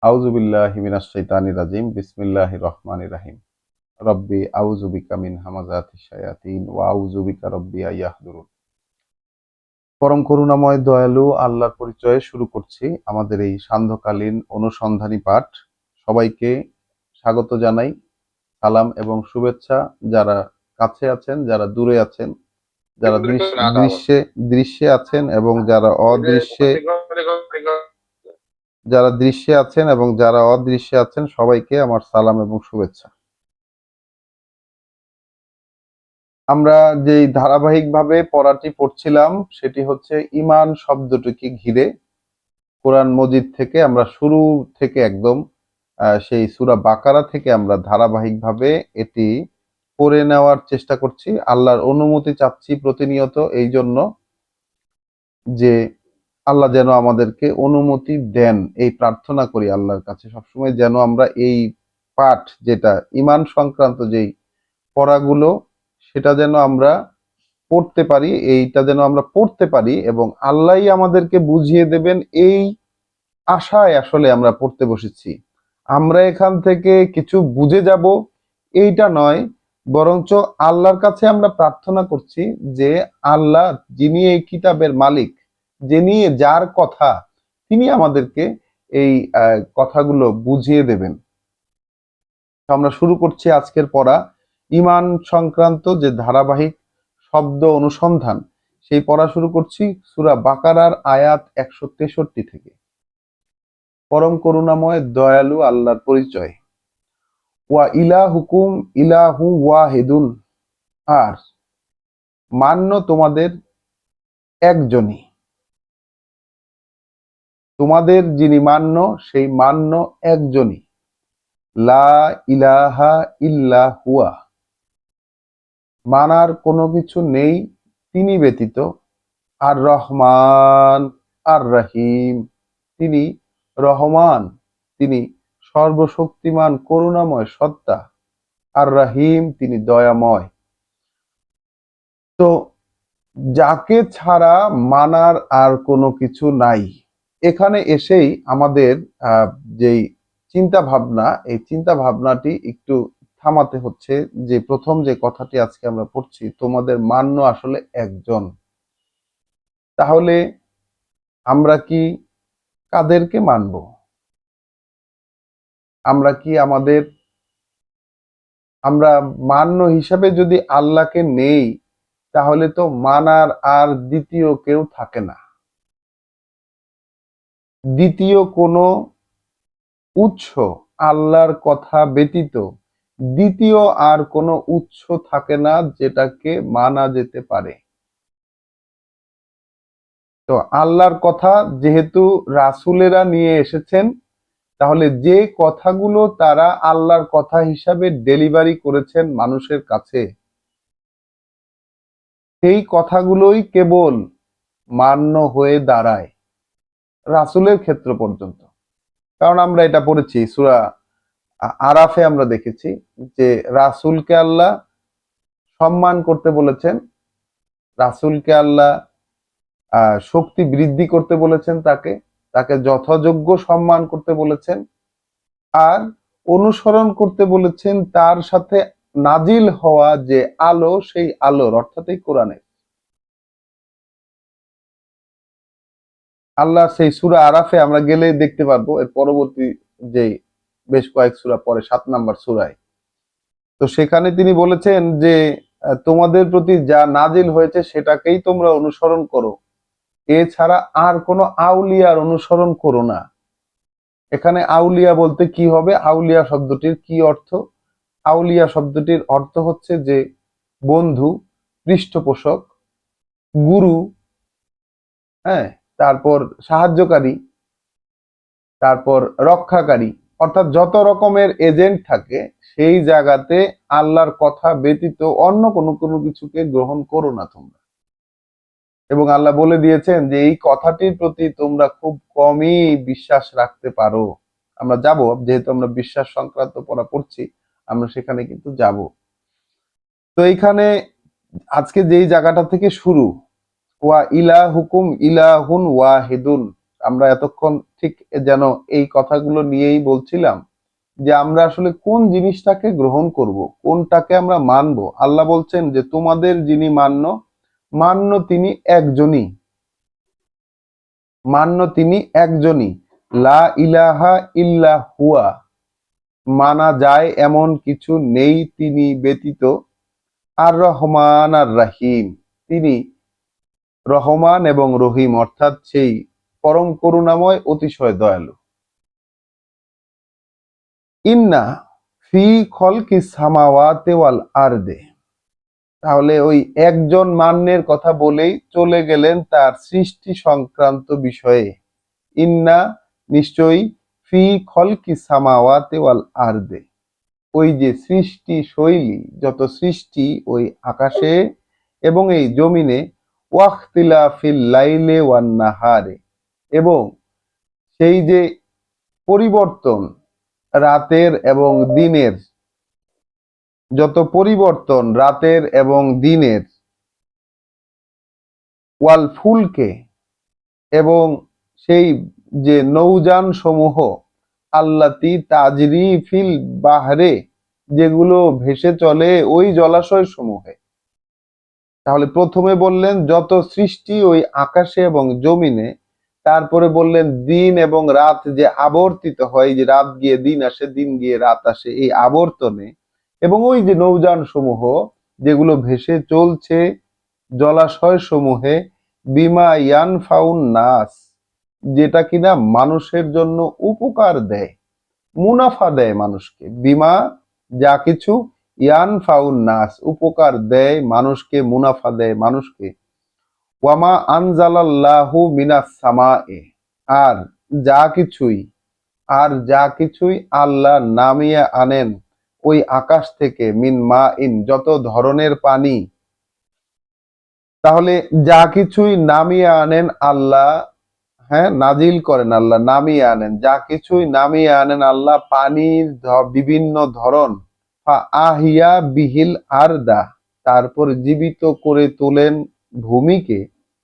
আউযু বিল্লাহি মিনাশ শাইতানির রাজিম। বিসমিল্লাহির রহমানির রহিম। রব্বি আউযু বিকা মিন হামাযাতিশ শায়াতিন ওয়া আউযু বিকা রব্বি আইয়াহদুরুন। পরম করুণাময় দয়ালু আল্লাহর পরিচয়ে শুরু করছি আমাদের এই সান্ধ্যকালীন অনুসন্ধানী পাঠ। সবাইকে স্বাগত জানাই, সালাম এবং শুভেচ্ছা। যারা কাছে আছেন, যারা দূরে আছেন, যারা দৃশ্যে দৃশ্যে আছেন এবং যারা দৃশ্যে আছেন এবং যারা অদৃশ্যে আছেন, সবাইকে আমার সালাম এবং শুভেচ্ছা। আমরা যেই ধারাবাহিকভাবে পড়াটি পড়ছিলাম সেটি হচ্ছে ঈমান শব্দটিকে ঘিরে। কোরআন মজিদ থেকে আমরা শুরু থেকে একদম সেই সূরা বাকারা থেকে আমরা ধারাবাহিকভাবে এটি পড়ে নেওয়ার চেষ্টা করছি। আল্লাহর অনুমতি চাচ্ছি প্রতিনিয়ত, এই জন্য যে আল্লাহ যেন আমাদেরকে অনুমতি দেন, এই প্রার্থনা করি আল্লাহর কাছে সবসময়, যেন আমরা এই পাঠ, যেটা ঈমান সংক্রান্ত যেই পড়াগুলো, সেটা যেন আমরা পড়তে পারি, এইটা যেন আমরা পড়তে পারি এবং আল্লাহই আমাদেরকে বুঝিয়ে দেবেন, এই আশায় আসলে আমরা পড়তে বসেছি। আমরা এখান থেকে কিছু বুঝে যাব এইটা নয়, বরঞ্চ আল্লাহর কাছে আমরা প্রার্থনা করছি যে আল্লাহ, যিনি এই কিতাবের মালিক, যিনি যার কথা, তিনি আমাদেরকে এই কথাগুলো বুঝিয়ে দেবেন। আমরা শুরু করছি আজকের পড়া, ঈমান সংক্রান্ত যে ধারাবাহিক শব্দ অনুসন্ধান, সেই পড়া শুরু করছি সূরা বাকারার আয়াত 163 থেকে। পরম করুণাময় দয়ালু আল্লাহর পরিচয়। ওয়া ইলাহুকুম ইলাহু ওয়াহিদুন, আর মান্য তোমাদের একজনই, তোমাদের যিনি মান্য সেই মান্য একজনই। লা ইলাহা ইল্লা হুয়া, মানার কোনো কিছু নেই তিনি ব্যতীত। আর রহমান আর রহিম, তিনি রহমান, তিনি সর্বশক্তিমান করুণাময় সত্তা। আর রহিম, তিনি দয়াময়। তো যাকে ছাড়া মানার আর কোনো কিছু নাই। এখানে এসেই আমাদের যেই চিন্তা ভাবনা, এই চিন্তা ভাবনাটি একটু থামাতে হচ্ছে। যে প্রথম যে কথাটি আজকে আমরা পড়ছি, তোমাদের মান্য আসলে একজন। তাহলে আমরা কি কাদেরকে মানব? আমরা কি আমরা মান্য হিসাবে যদি আল্লাহকে নেই, তাহলে তো মানার আর দ্বিতীয় কেউ থাকে না। দ্বিতীয় কোনো উৎস, আল্লাহর কথা ব্যতীত দ্বিতীয় আর কোনো উৎস থাকে না যেটাকে মানা যেতে পারে। তো আল্লাহর কথা যেহেতু রাসূলেরা নিয়ে এসেছেন, তাহলে যে কথাগুলো তারা আল্লাহর কথা হিসাবে ডেলিভারি করেছেন মানুষের কাছে, সেই কথাগুলোই কেবল মান্য হয়ে দাঁড়ায় রাসূলের ক্ষেত্র পর্যন্ত। কারণ আমরা এটা পড়েছি সূরা আরাফে, আমরা দেখেছি যে রাসূলকে আল্লাহ সম্মান করতে বলেছেন, রাসূলকে আল্লাহ শক্তি বৃদ্ধি করতে বলেছেন, তাকে তাকে যথাযোগ্য সম্মান করতে বলেছেন, আর অনুসরণ করতে বলেছেন তার সাথে নাজিল হওয়া যে আলো, সেই আলোর, অর্থাৎ এই কোরআনের। আল্লাহ সেই সূরা আরাফে আমরা গেলে দেখতে পারবো, এর পরবর্তী যে বেশ কয়েক সূরা পরে 7 নাম্বার সূরায়, তো সেখানে তিনি বলেছেন যে তোমাদের প্রতি যা নাজিল হয়েছে সেটাকেই তোমরা অনুসরণ করো, এছাড়া আর কোনো আউলিয়ার অনুসরণ করো না। এখানে আউলিয়া বলতে কি হবে? আউলিয়া শব্দটির কি অর্থ? আউলিয়া শব্দটির অর্থ হচ্ছে যে বন্ধু, পৃষ্ঠপোষক, গুরু, হ্যাঁ, তারপর সাহায্যকারী, তারপর রক্ষাকারী, অর্থাৎ যত রকমের এজেন্ট থাকে, সেই জায়গাতে আল্লাহর কথা ব্যতীত অন্য কোনো কিছুকে গ্রহণ করো না তোমরা। এবং আল্লাহ বলে দিয়েছেন যে এই কথাটির প্রতি তোমরা খুব কমই বিশ্বাস রাখতে পারো। আমরা যাব, যেহেতু আমরা বিশ্বাস সংক্রান্ত পড়া পড়ছি, আমরা সেখানে কিন্তু যাব। তো এইখানে আজকে যেই জায়গাটা থেকে শুরু, ওয়া ইলাহুকুম ইলাহুন ওয়াহিদুন, আমরা এতক্ষণ ঠিক যেন এই কথাগুলো নিয়েই বলছিলাম যে আমরা আসলে কোন জিনিসটাকে গ্রহণ করব, কোনটাকে আমরা মানব। আল্লাহ বলছেন যে তোমাদের যিনি মান্য তিনি একজনই, লা ইলাহা ইল্লা হুয়া, মানা যায় এমন কিছু নেই তিনি ব্যতীত। আর রহমান আর রাহিম, তিনি রহমান এবং রহিম, অর্থাৎ সেই পরম করুণাময় অতিশয় দয়ালু। ইন্না ফি খলকি সামাওয়াতি ওয়াল আরদে, তাহলে ওই একজন মান্যের কথা বলেই চলে গেলেন তার সৃষ্টি সংক্রান্ত বিষয়ে। ইন্না, নিশ্চয়ই, ফি খলকি সামাওয়াতি ওয়াল আরদে, ওই যে সৃষ্টি শৈলী, যত সৃষ্টি ওই আকাশে এবং এই জমিনে, ওয়াখতিলাফিল লাইলে ওয়ান নাহারে, এবং সেই যে পরিবর্তন রাতের এবং দিনের, যত পরিবর্তন রাতের এবং দিনের, ওয়াল ফুলকে, এবং সেই যে নৌযান সমূহ, আল্লাতি তাজরি ফিল বাহরে, যেগুলো ভেসে চলে ওই জলাশয় সমূহে। তাহলে প্রথমে বললেন যত সৃষ্টি ওই আকাশে এবং জমিনে, তারপরে বললেন দিন এবং রাত যে আবর্তিত হয়, যে রাত গিয়ে দিন আসে, দিন গিয়ে রাত আসে, এই আবর্তনে, এবং ওই যে নৌযান সমূহ যেগুলো ভেসে চলছে জলাশয় সমূহে, বিমা ইয়ানফাউন নাস, যেটা কিনা মানুষের জন্য উপকার দেয়, মুনাফা দেয় মানুষকে। বিমা, যা কিছু, ইয়ানফাউন নাস, উপকার দেয় মানুষকে, মুনাফা দেয় মানুষকে। ওয়ামা আনজালাল্লাহু মিনাস সামায়ে, আর যা কিছুই, আল্লাহ নামিয়ে আনেন ওই আকাশ থেকে, মিন মা ইন, যত ধরনের পানি। তাহলে যা কিছুই নামিয়ে আনেন আল্লাহ, হ্যাঁ, নাজিল করেন আল্লাহ, নামিয়ে আনেন, যা কিছুই নামিয়ে আনেন আল্লাহ, পানির বিভিন্ন ধরন। আহিয়া বিহিল আরদা, তারপর জীবিত করে তোলেন ভূমিকে,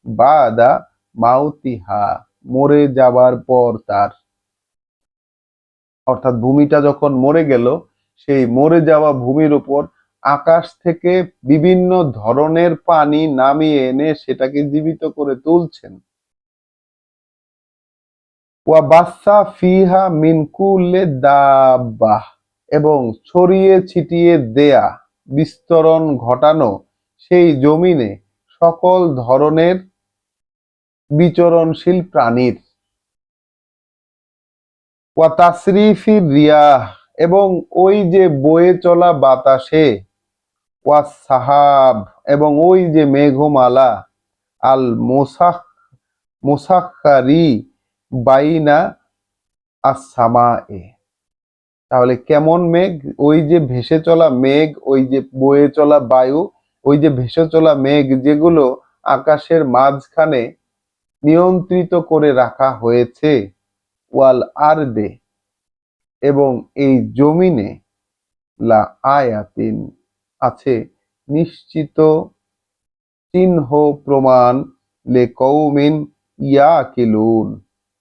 বাদা মাউতিহা, মরে যাবার পর তার, অর্থাৎ ভূমিটা যখন মরে গেল, সেই মরে যাওয়া ভূমির উপর আকাশ থেকে বিভিন্ন ধরনের পানি নামিয়ে এনে সেটাকে জীবিত করে তুলছেন। ওয়া বাসা ফিহা মিন কুল্লি দাব্বাহ, এবং ছড়িয়ে ছিটিয়ে দেয়া, বিস্তরণ ঘটানো সেই জমিনে সকল ধরনের বিচরণশীল প্রাণীর। ওয়া তাসরিফির রিয়াহ, এবং ওই যে বয়ে চলা বাতাসে, ওয়া সাহাব, এবং ওই যে মেঘমালা, আল মুসাখখারি বাইনা আস-সামায়ে, তাহলে কেমন মেঘ, ওই যে ভেসে চলা মেঘ, ওই যে বয়ে চলা বায়ু, ওই যে ভেসে চলা মেঘ, যেগুলো আকাশের মাঝখানে নিয়ন্ত্রিত করে রাখা হয়েছে, ওয়াল আরদে, এবং এই জমিনে, লা আয়াতিন, আছে নিশ্চিত চিহ্ন প্রমাণ, লে কৌমিন ইয়াকিলুন,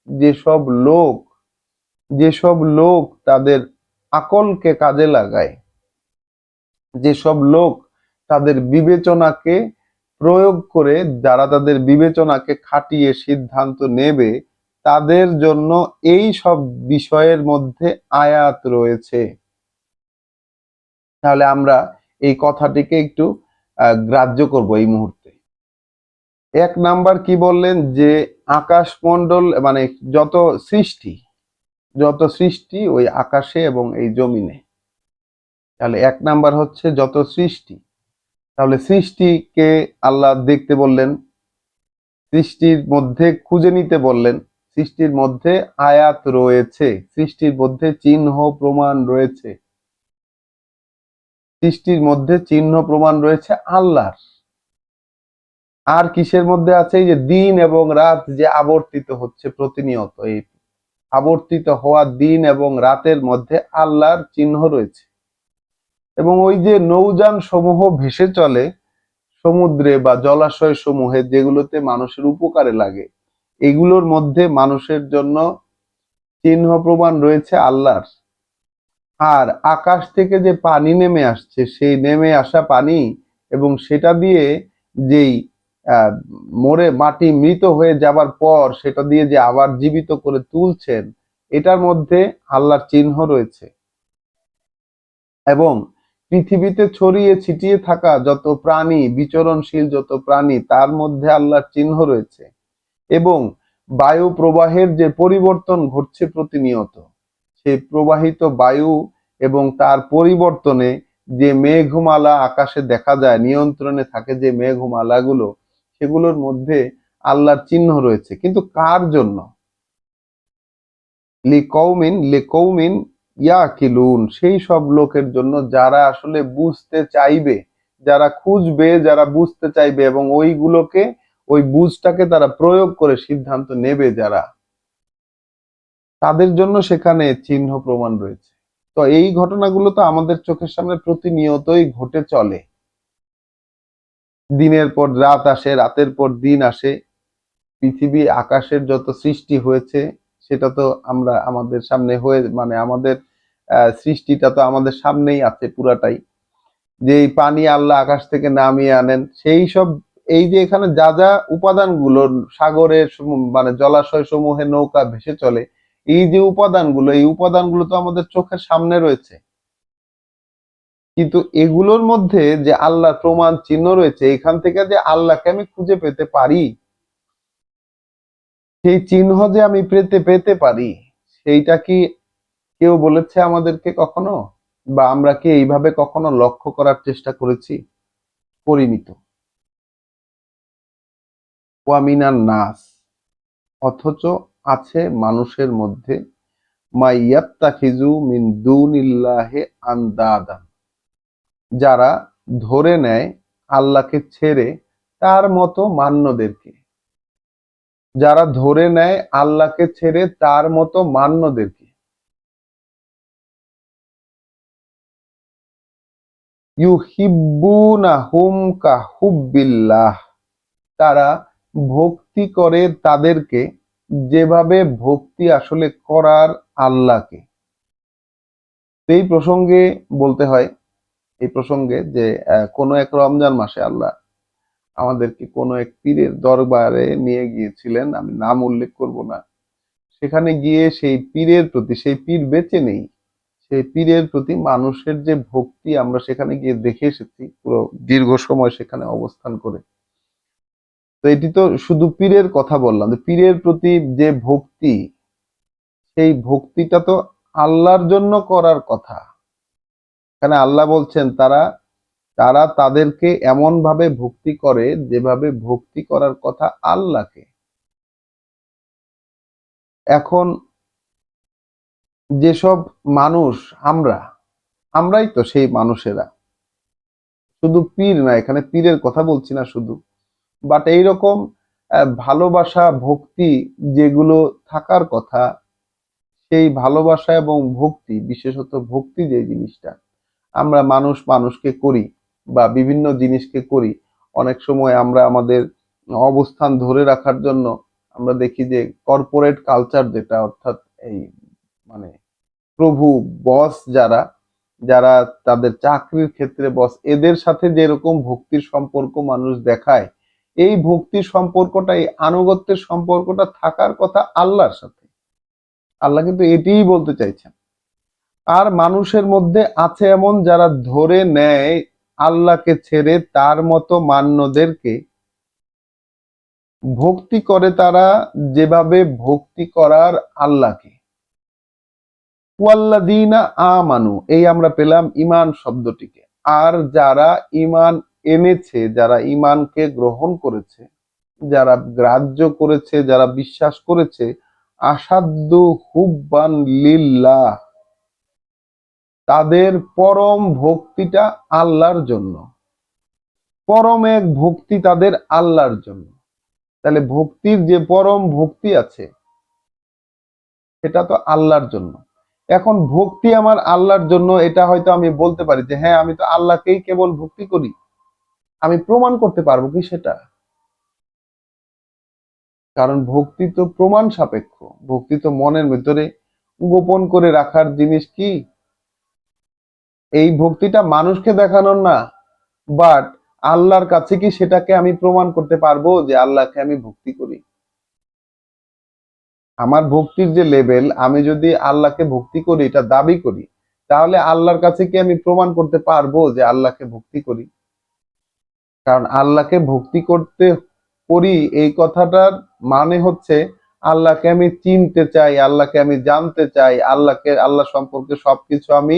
যেসব লোক যেসব লোক তাদের আকলকে কাজে লাগায়, যেসব লোক তাদের বিবেচনাকে প্রয়োগ করে, যারা তাদের বিবেচনাকে খাটিয়ে সিদ্ধান্ত নেবে, তাদের জন্য এই সব বিষয়ের মধ্যে আয়াত রয়েছে। তাহলে আমরা এই কথাটিকে একটু গ্রাহ্য করব এই মুহূর্তে। এক নাম্বার কি বললেন, যে আকাশমণ্ডল মানে যত সৃষ্টি ওই আকাশে এবং এই জমিনে। তাহলে এক নাম্বার হচ্ছে যত সৃষ্টি। তাহলে সৃষ্টিকে আল্লাহ দেখতে বললেন, সৃষ্টির মধ্যে খুঁজে নিতে বললেন, সৃষ্টির মধ্যে আয়াত রয়েছে, সৃষ্টির মধ্যে চিহ্ন প্রমাণ রয়েছে, সৃষ্টির মধ্যে চিহ্ন প্রমাণ রয়েছে আল্লাহর। আর কিসের মধ্যে আছে, এই যে দিন এবং রাত যে আবর্তিত হচ্ছে প্রতিনিয়ত, এই আবর্তিত হওয়া দিন এবং রাতের মধ্যে আল্লাহর চিহ্ন রয়েছে। এবং ওই যে নৌযান সমূহ ভেসে চলে সমুদ্রে বা জলাশয় সমূহে, যেগুলোতে মানুষের উপকারে লাগে, এগুলোর মধ্যে মানুষের জন্য চিহ্ন প্রমাণ রয়েছে আল্লাহর। আর আকাশ থেকে যে পানি নেমে আসছে, সেই নেমে আসা পানি এবং সেটা দিয়ে যেই আহ, মরে মাটি মৃত হয়ে যাবার পর সেটা দিয়ে যে আবার জীবিত করে তুলছেন, এটার মধ্যে আল্লাহর চিহ্ন রয়েছে। এবং পৃথিবীতে ছড়িয়ে ছিটিয়ে থাকা যত প্রাণী, বিচরণশীল যত প্রাণী, তার মধ্যে আল্লাহর চিহ্ন রয়েছে। এবং বায়ু প্রবাহের যে পরিবর্তন ঘটছে প্রতিনিয়ত, সেই প্রবাহিত বায়ু এবং তার পরিবর্তনে যে মেঘমালা আকাশে দেখা যায়, নিয়ন্ত্রণে থাকে যে মেঘমালাগুলো, সেগুলোর মধ্যে আল্লাহর চিহ্ন রয়েছে। কিন্তু কার জন্য? লিকৌমিন লিকৌমিন ইয়াকিলুন, সেই সব লোকের জন্য যারা আসলে বুঝতে চাইবে, যারা খুঁজবে, যারা বুঝতে চাইবে এবং ওইগুলোকে, ওই বুঝটাকে তারা প্রয়োগ করে সিদ্ধান্ত নেবে যারা, তাদের জন্য সেখানে চিহ্ন প্রমাণ রয়েছে। তো এই ঘটনাগুলো তো আমাদের চোখের সামনে প্রতিনিয়তই ঘটে চলে। দিনের পর রাত আসে, রাতের পর দিন আসে। পৃথিবী আকাশের যত সৃষ্টি হয়েছে সেটা তো আমরা আমাদের সামনে হয়ে, মানে আমাদের সৃষ্টিটা তো আমাদের সামনেই আছে পুরাটাই। যে এই পানি আল্লাহ আকাশ থেকে নামিয়ে আনেন, সেই সব, এই যে এখানে যা যা উপাদানগুলো সাগরের মানে জলাশয় সমূহে নৌকা ভেসে চলে, এই যে উপাদানগুলো, এই উপাদানগুলো তো আমাদের চোখের সামনে রয়েছে। কিন্তু এগুলোর মধ্যে যে আল্লাহ প্রমাণ চিহ্ন রয়েছে, এখান থেকে যে আল্লাহকে আমি খুঁজে পেতে পারি, সেই চিহ্ন যে আমি পেতে পেতে পারি, সেইটা কি কেউ বলেছে আমাদেরকে কখনো? বা আমরা কি এইভাবে কখনো লক্ষ্য করার চেষ্টা করেছি? করিনি তো। ওয়ামিনান নাস, অথচ আছে মানুষের মধ্যে মাইয়াত্তাখিজু মিন দুনিল্লাহি আনদাদান, যারা ধরে নেয় আল্লাহকে ছেড়ে তার মতো মান্যদেরকে, যারা ধরে নেয় আল্লাহকে ছেড়ে তার মতো মান্যদেরকে। ইউহিব্বুনাহুম কাহুব্বিল্লাহ, তারা ভক্তি করে তাদেরকে যেভাবে ভক্তি আসলে করার আল্লাহকে। এই প্রসঙ্গে বলতে হয়, এই প্রসঙ্গে যে কোনো এক রমজান মাসে আল্লাহ আমাদেরকে কোনো এক পীরের দরবারে নিয়ে গিয়েছিলেন, আমি নাম উল্লেখ করব না। সেখানে গিয়ে সেই পীরের প্রতি, সেই পীর বেঁচে নেই, সেই পীরের প্রতি মানুষের যে ভক্তি আমরা সেখানে গিয়ে দেখে এসেছি পুরো দীর্ঘ সময় সেখানে অবস্থান করে। তো এটি তো শুধু পীরের কথা বললাম, যে পীরের প্রতি যে ভক্তি, সেই ভক্তিটা তো আল্লাহর জন্য করার কথা। এখানে আল্লাহ বলছেন তারা তারা তাদেরকে এমন ভাবে ভক্তি করে যেভাবে ভক্তি করার কথা আল্লাহকে। এখন যেসব মানুষ, আমরা আমরাই তো সেই মানুষেরা, শুধু পীর না, এখানে পীরের কথা বলছি না শুধু, বাট এইরকম ভালোবাসা ভক্তি যেগুলো থাকার কথা, সেই ভালোবাসা এবং ভক্তি, বিশেষত ভক্তি যে জিনিসটা আমরা মানুষ মানুষকে করি বা বিভিন্ন জিনিসকে করি, অনেক সময় আমরা আমাদের অবস্থান ধরে রাখার জন্য আমরা দেখি যে কর্পোরেট কালচার যেটা, অর্থাৎ এই মানে প্রভু, বস যারা, যারা তাদের চাকরির ক্ষেত্রে বস, এদের সাথে যেরকম ভক্তির সম্পর্ক মানুষ দেখায়, এই ভক্তির সম্পর্কটা, এই আনুগত্যের সম্পর্কটা থাকার কথা আল্লাহর সাথে। আল্লাহ কিন্তু এটিই বলতে চাইছেন। আর মানুষের মধ্যে আছে এমন যারা ধরে নেয় আল্লাহকে ছেড়ে তার মতো মান্যদেরকে, ভক্তি করে তারা যেভাবে ভক্তি করার আল্লাহকে। ওয়াল্লাযীনা আমানু, এই আমরা পেলাম ঈমান শব্দটিকে। আর যারা ঈমান এনেছে, যারা ঈমানকে গ্রহণ করেছে, যারা গ্রাহ্য করেছে, যারা বিশ্বাস করেছে, আসাদ্দু হুব্বান লিল্লাহ, তাদের পরম ভক্তিটা আল্লাহর জন্য। পরম এক ভক্তি তাদের আল্লাহর জন্য। তাহলে ভক্তির যে পরম ভক্তি আছে সেটা তো আল্লাহর জন্য। এখন ভক্তি আমার আল্লাহর জন্য, এটা হয়তো আমি বলতে পারি যে হ্যাঁ আমি তো আল্লাহকেই কেবল ভক্তি করি, আমি প্রমাণ করতে পারবো কি সেটা? কারণ ভক্তি তো প্রমাণ সাপেক্ষ, ভক্তি তো মনের ভিতরে গোপন করে রাখার জিনিস। কি এই ভক্তিটা মানুষকে দেখানোর না, বাট আল্লাহর কাছে কি সেটাকে আমি প্রমাণ করতে পারবো যে আল্লাহকে আমি ভক্তি করি? আমার ভক্তির যে লেভেল, আমি যদি আল্লাহকে ভক্তি করি এটা দাবি করি, তাহলে আল্লাহর কাছে কি আমি প্রমাণ করতে পারবো যে আল্লাহকে ভক্তি করি? কারণ আল্লাহকে ভক্তি করতে করি এই কথাটার মানে হচ্ছে আল্লাহকে আমি চিনতে চাই, আল্লাহকে আমি জানতে চাই, আল্লাহ সম্পর্কে সবকিছু আমি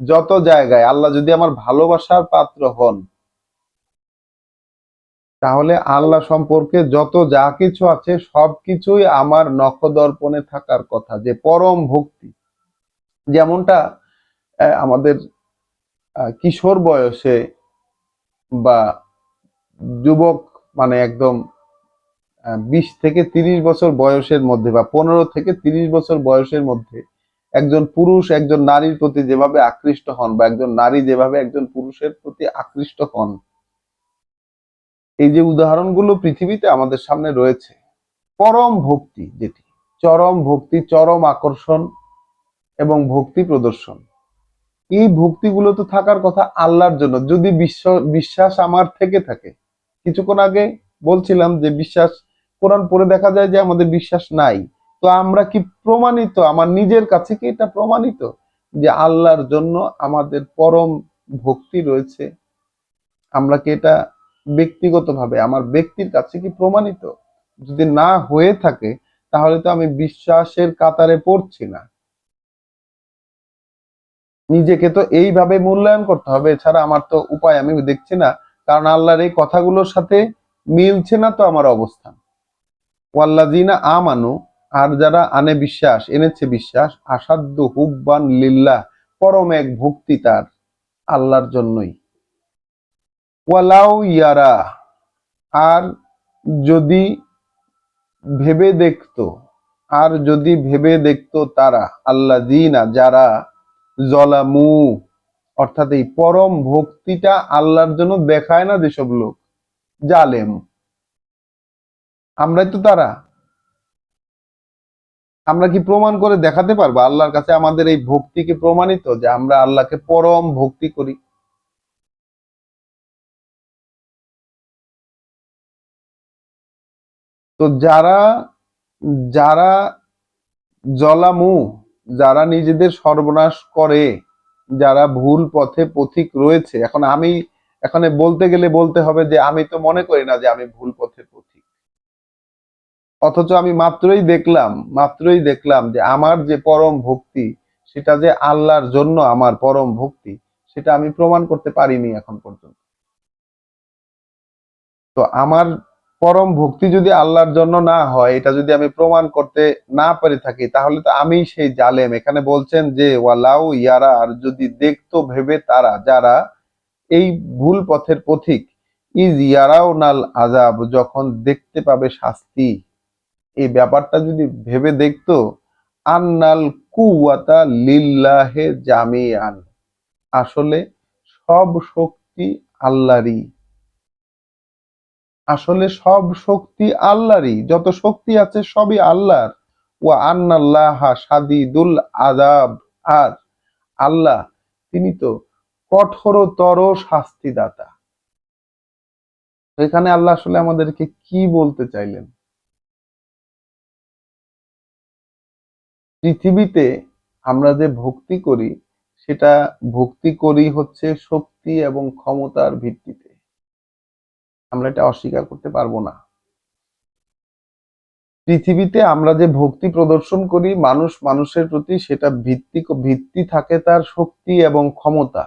যত জায়গায়, আল্লাহ যদি আমার ভালোবাসার পাত্র হন, তাহলে আল্লাহ সম্পর্কে যত যা কিছু আছে সবকিছুই আমার নখদর্পণে থাকার কথা। যে পরম ভক্তি, যেমনটা আমাদের কিশোর বয়সে বা যুবক, মানে একদম 20 থেকে 30 বছর বয়সের মধ্যে বা 15 থেকে 30 বছর বয়সের মধ্যে একজন পুরুষ একজন নারীর প্রতি যেভাবে আকৃষ্ট হন, বা একজন নারী যেভাবে একজন পুরুষের প্রতি আকৃষ্ট হন, এই যে উদাহরণগুলো পৃথিবীতে আমাদের সামনে রয়েছে, পরম ভক্তি যেটি, চরম ভক্তি, চরম আকর্ষণ এবং ভক্তি প্রদর্শন, এই ভক্তিগুলো তো থাকার কথা আল্লাহর জন্য। যদি বিশ্বাস আমার থেকে থাকে, কিছুক্ষণ আগে বলছিলাম যে বিশ্বাস, কোরআন পড়ে দেখা যায় যে আমাদের বিশ্বাস নাই। তো আমরা কি প্রমাণিত, আমার নিজের কাছে কি এটা প্রমাণিত যে আল্লাহর জন্য আমাদের পরম ভক্তি রয়েছে? আমরা কি এটা ব্যক্তিগতভাবে আমার ব্যক্তির কাছে কি প্রমাণিত? যদি না হয়ে থাকে, তাহলে তো আমি বিশ্বাসের কাতারে পড়ছি না। নিজেকে তো এইভাবে মূল্যায়ন করতে হবে, এছাড়া আমার তো উপায় আমি দেখছি না। কারণ আল্লাহর এই কথাগুলোর সাথে মিলছে না তো আমার অবস্থান। ওয়াল্লাযিনা আমানু, আর যারা এনেছে বিশ্বাস, আসাদ্দু হুব্বান লিল্লাহ, পরম এক ভক্তি তার আল্লাহর জন্যই। ওয়ালাউ ইয়ারা, আর যদি ভেবে দেখতো, আর যদি ভেবে দেখতো তারা, আল্লাযিনা যারা, জলামু, অর্থাৎ এই পরম ভক্তিটা আল্লাহর জন্য দেখায় না যেসব লোক, জালেম, আমরাই তো তারা। আমরা কি প্রমাণ করে দেখাতে পারবো আল্লাহর কাছে আমাদের এই ভক্তিকে প্রমাণিত যে আমরা আল্লাহকে পরম ভক্তি করি? তো যারা যারা জলামু, যারা নিজেদের সর্বনাশ করে, যারা ভুল পথে পথিক রয়েছে, এখন আমি এখানে বলতে গেলে বলতে হবে যে আমি তো মনে করি না যে আমি ভুল পথে পথিক, অথচ আমি মাত্রই দেখলাম যে আমার যে পরম ভক্তি, সেটা যে আল্লাহর জন্য আমার পরম ভক্তি, সেটা আমি প্রমাণ করতে পারিনি এখন পর্যন্ত। তো আমার পরম ভক্তি যদি আল্লাহর জন্য না হয়, এটা যদি আমি প্রমাণ করতে না পারি থাকি, তাহলে তো আমি সেই জালেম। এখানে বলছেন যে ওয়ালাউ ইয়ারা, আর যদি দেখতো ভেবে তারা, যারা এই ভুল পথের পথিক, ইজ ইয়ারাও নাল আযাব, যখন দেখতে পাবে শাস্তি, এই ব্যাপারটা যদি ভেবে দেখতো, আন্নাল কুওয়াতা লিল্লাহে জামিআন, আসলে সব শক্তি আল্লাহরই, আসলে সব শক্তি আল্লাহরই, যত শক্তি আছে সবই আল্লাহর। ওয়া আন্নাল্লাহা শাদীদুল আযাব, আর আল্লাহ তিনি তো কঠোরতর শাস্তিদাতা। এখানে আল্লাহ আসলে আমাদেরকে কি বলতে চাইলেন? পৃথিবীতে আমরা যে ভক্তি করি, সেটা ভক্তি করি হচ্ছে শক্তি এবং ক্ষমতার ভিত্তিতে। আমরা এটা অস্বীকার করতে পারবো না। পৃথিবীতে আমরা যে ভক্তি প্রদর্শন করি মানুষ মানুষের প্রতি, সেটা ভিত্তি থাকে তার শক্তি এবং ক্ষমতা,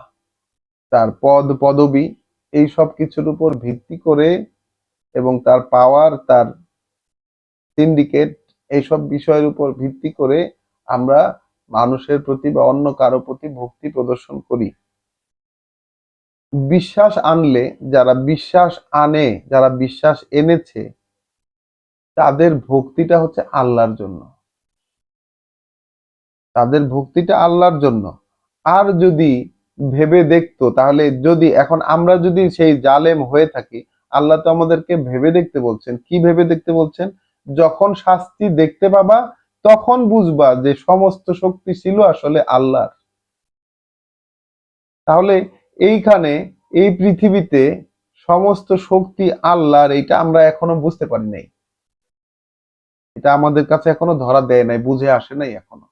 তার পদ পদবি, এই সব কিছুর উপর ভিত্তি করে, এবং তার পাওয়ার, তার সিন্ডিকেট, এইসব বিষয়ের উপর ভিত্তি করে আমরা মানুষের প্রতি বা অন্য কারো প্রতি ভক্তি প্রদর্শন করি। বিশ্বাস আনলে, যারা বিশ্বাস এনেছে, তাদের ভক্তিটা হচ্ছে আল্লাহর জন্য, তাদের ভক্তিটা আল্লাহর জন্য। আর যদি ভেবে দেখতো, তাহলে যদি এখন আমরা যদি সেই জালেম হয়ে থাকি, আল্লাহ তো আমাদেরকে ভেবে দেখতে বলছেন। কি ভেবে দেখতে বলছেন? যখন শাস্তি দেখতে পাবা তখন বুঝবা যে সমস্ত শক্তি ছিল আসলে আল্লাহর। তাহলে এইখানে এই পৃথিবীতে সমস্ত শক্তি আল্লাহর, এটা আমরা এখনো বুঝতে পারি নাই, এটা আমাদের কাছে এখনো ধরা দেয় নাই, বুঝে আসে নাই এখনো,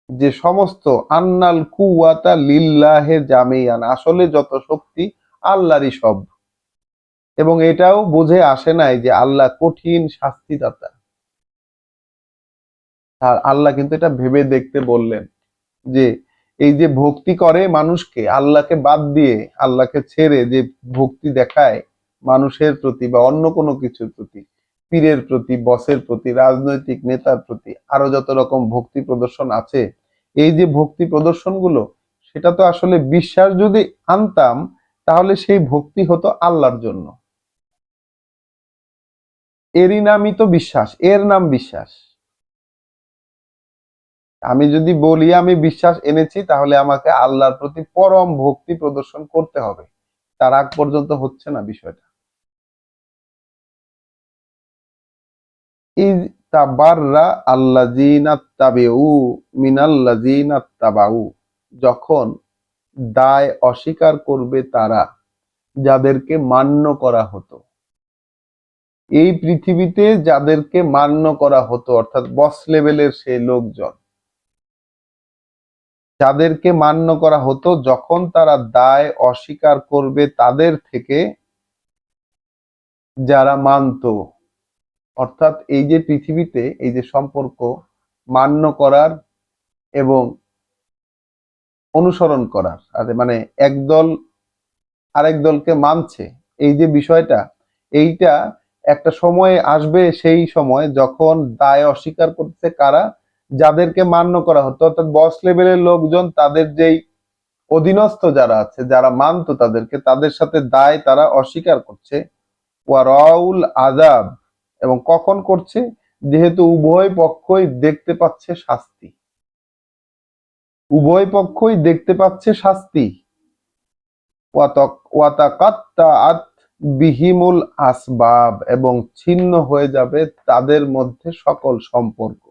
যে সমস্ত আন্নাল কুওয়াতা লিল্লাহে জামিয়ান, আসলে যত শক্তি আল্লাহরই সব। এবং এটাও বুঝে আসে নাই যে আল্লাহ কঠিন শাস্তিদাতা। আর আল্লাহ কিন্তু এটা ভেবে দেখতে বললেন যে এই যে ভক্তি করে মানুষকে, আল্লাহকে বাদ দিয়ে, আল্লাহকে ছেড়ে যে ভক্তি দেখায় মানুষের প্রতি বা অন্য কোনো কিছুর প্রতি, পীরের প্রতি, বসের প্রতি, রাজনৈতিক নেতার প্রতি, আরো যত রকম ভক্তি প্রদর্শন আছে, এই যে ভক্তি প্রদর্শন গুলো, সেটা তো আসলে বিশ্বাস যদি আনতাম তাহলে সেই ভক্তি হতো আল্লাহর জন্য। এরই নামই তো বিশ্বাস, এর নাম বিশ্বাস। আমি যদি বলি আমি বিশ্বাস এনেছি, তাহলে আমাকে আল্লাহর প্রতি পরম ভক্তি প্রদর্শন করতে হবে, তার আগ পর্যন্ত হচ্ছে না বিষয়টা। ইজ তাবাররা আল্লাযীনা তাবিউ মিনাল্লাযীনা তাবাউ, যখন দায় অস্বীকার করবে তারা যাদেরকে মান্য করা হতো। এই পৃথিবীতে যাদেরকে মান্য করা হতো, অর্থাৎ বস লেভেলের সেই লোকজন, যাদেরকে মান্য করা হতো, যখন তারা দায় অস্বীকার করবে তাদের থেকে যারা মানত, অর্থাৎ এই যে পৃথিবীতে এই যে সম্পর্ক মান্য করার এবং অনুসরণ করার, মানে একদল আরেক দলকে মানছে, এই যে বিষয়টা, এইটা একটা সময় আসবে, সেই সময় যখন দায় অস্বীকার করতে কারা, যাদেরকে মান্য করা হতো, অর্থাৎ বস লেভেলের লোকজন তাদের যেই অধীনস্থ যারা আছে, যারা মানতো তাদেরকে, তাদের সাথে দায় তারা অস্বীকার করছে। ওয়ারাউল আযাব, এবং কখন করছে, যেহেতু উভয় পক্ষই দেখতে পাচ্ছে শাস্তি, উভয় পক্ষই দেখতে পাচ্ছে শাস্তি। ওয়াতাকাত্তাআত বিহিমুল আসবাব, এবং ছিন্ন হয়ে যাবে তাদের মধ্যে সকল সম্পর্ক,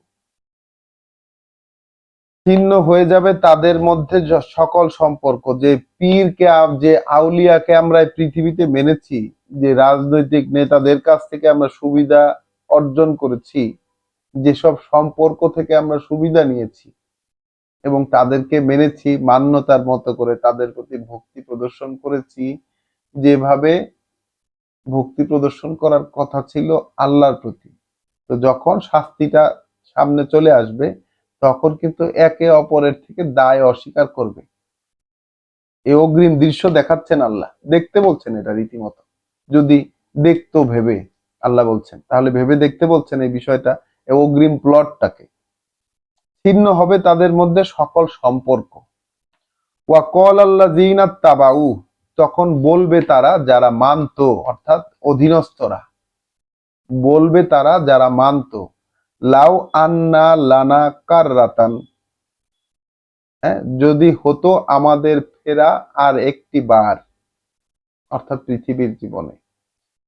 ছিন্ন হয়ে যাবে তাদের মধ্যে সকল সম্পর্ক। যে পীরকে, যে আউলিয়াকে আমরা এই পৃথিবীতে মেনেছি, যে রাজনৈতিক নেতাদের কাছ থেকে আমরা সুবিধা অর্জন করেছি, যেসব সম্পর্ক থেকে আমরা সুবিধা নিয়েছি এবং তাদেরকে মেনেছি মান্যতার মতো করে, তাদের প্রতি ভক্তি প্রদর্শন করেছি যেভাবে ভক্তি প্রদর্শন করার কথা ছিল আল্লাহর প্রতি, তো যখন শাস্তিটা সামনে চলে আসবে তখন কিন্তু একে অপরের থেকে দায় অস্বীকার করবে। এই অগ্রিম দৃশ্য দেখাচ্ছেন আল্লাহ, দেখতে বলছেন এটা রীতিমতো। যদি দেখতো ভেবে, আল্লাহ বলছেন, তাহলে ভেবে দেখতে বলছেন এই বিষয়টা, এই অগ্রিম প্লটটাকে। ছিন্ন হবে তাদের মধ্যে সকল সম্পর্ক। ওয়াকল আল্লাযীনা তাবাউ, তখন বলবে তারা যারা মানতো, অর্থাৎ অধীনস্থরা, বলবে তারা যারা মানতো, লাউ আন্না লানা কাররাতান, হ্যাঁ, যদি হতো আমাদের ফেরা আর একটি বার, অর্থাৎ পৃথিবীর জীবনে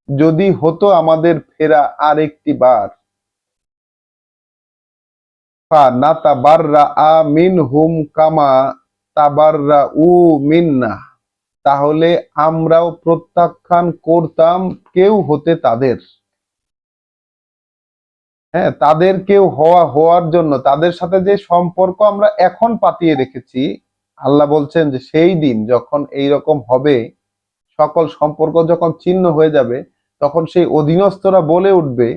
যদি হতো আমাদের ফেরা আর একটি বার, ফানাতাবাররা মিনহুম কামা তাবাররাউ মিন্না, তাহলে আমরাও প্রত্যাখ্যান করতাম কেউ হতে তাদের, হ্যাঁ, তাদের কেউ হওয়ার জন্য, তাদের সাথে যে সম্পর্ক আমরা এখন পাতিয়ে রেখেছি, আল্লাহ বলছেন যে সেই দিন যখন এই রকম হবে, সকল সম্পর্ক যখন ছিন্ন হয়ে যাবে, তখন সেই অধীনস্থরা বলে উঠবে,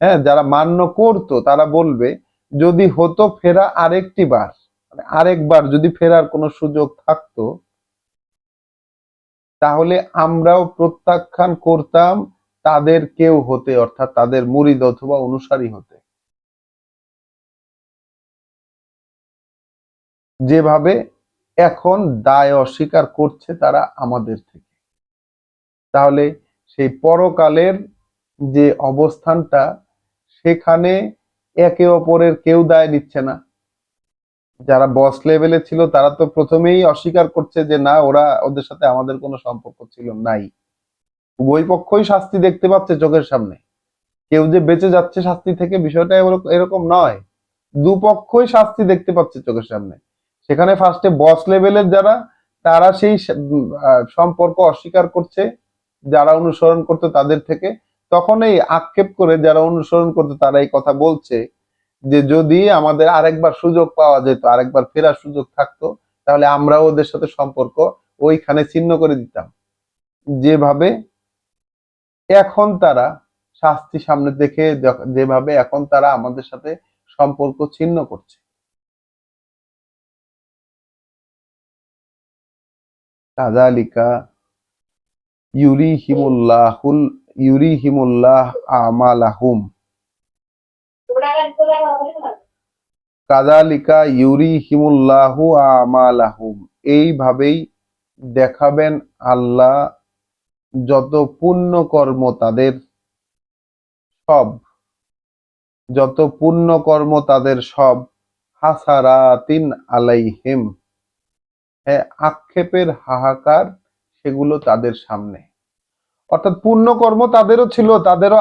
হ্যাঁ, যারা মান্য করতো তারা বলবে, যদি হতো ফেরা আরেকটি বার, মানে আরেকবার যদি ফেরার কোনো সুযোগ থাকতো, তাহলে আমরাও প্রত্যাখ্যান করতাম তাদের কেউ হতে, অর্থাৎ তাদের মুরিদ অথবা অনুসারী হতে, যেভাবে এখন দায় অস্বীকার করছে তারা আমাদের থেকে। তাহলে সেই পরকালের যে অবস্থানটা, সেখানে একে অপরের কেউ দায় নিচ্ছে না। যারা বস লেভেলে ছিল তারা তো প্রথমেই অস্বীকার করছে যে না, ওদের সাথে আমাদের কোনো সম্পর্ক ছিল নাই। উভয় পক্ষই শাস্তি দেখতে পাচ্ছে চোখের সামনে। কেউ যে বেঁচে যাচ্ছে শাস্তি থেকে, বিষয়টা এরকম নয়। দুপক্ষই শাস্তি দেখতে পাচ্ছে চোখের সামনে। সেখানে ফার্স্টে বস লেভেলের যারা, তারা সেই সম্পর্ক অস্বীকার করছে যারা অনুসরণ করতো তাদের থেকে। তখন এই আক্ষেপ করে যারা অনুসরণ করতো তারা এই কথা বলছে যে যদি আমাদের আরেকবার সুযোগ পাওয়া যেত, আরেকবার ফেরার সুযোগ থাকতো, তাহলে আমরাও ওদের সাথে সম্পর্ক ওইখানে ছিন্ন করে দিতাম। যেভাবে এখন তারা শাস্তি সামনে দেখে, যেভাবে এখন তারা আমাদের সাথে সম্পর্ক ছিন্ন করছে। কাযালিকা ইউরিহিমুল্লাহ আমালাহুম, কাযালিকা ইউরিহিমুল্লাহু আমালাহুম, এইভাবেই দেখাবেন আল্লাহ যত পুণ্য কর্ম তাদের সব, যত পুণ্য কর্ম তাদের সব, হাসারাতিন আলাইহিম, হ্যাঁ, আক্ষেপের হাহাকার সেগুলো তাদের সামনে। অর্থাৎ পুণ্যকর্ম তাদেরও ছিল, তাদেরও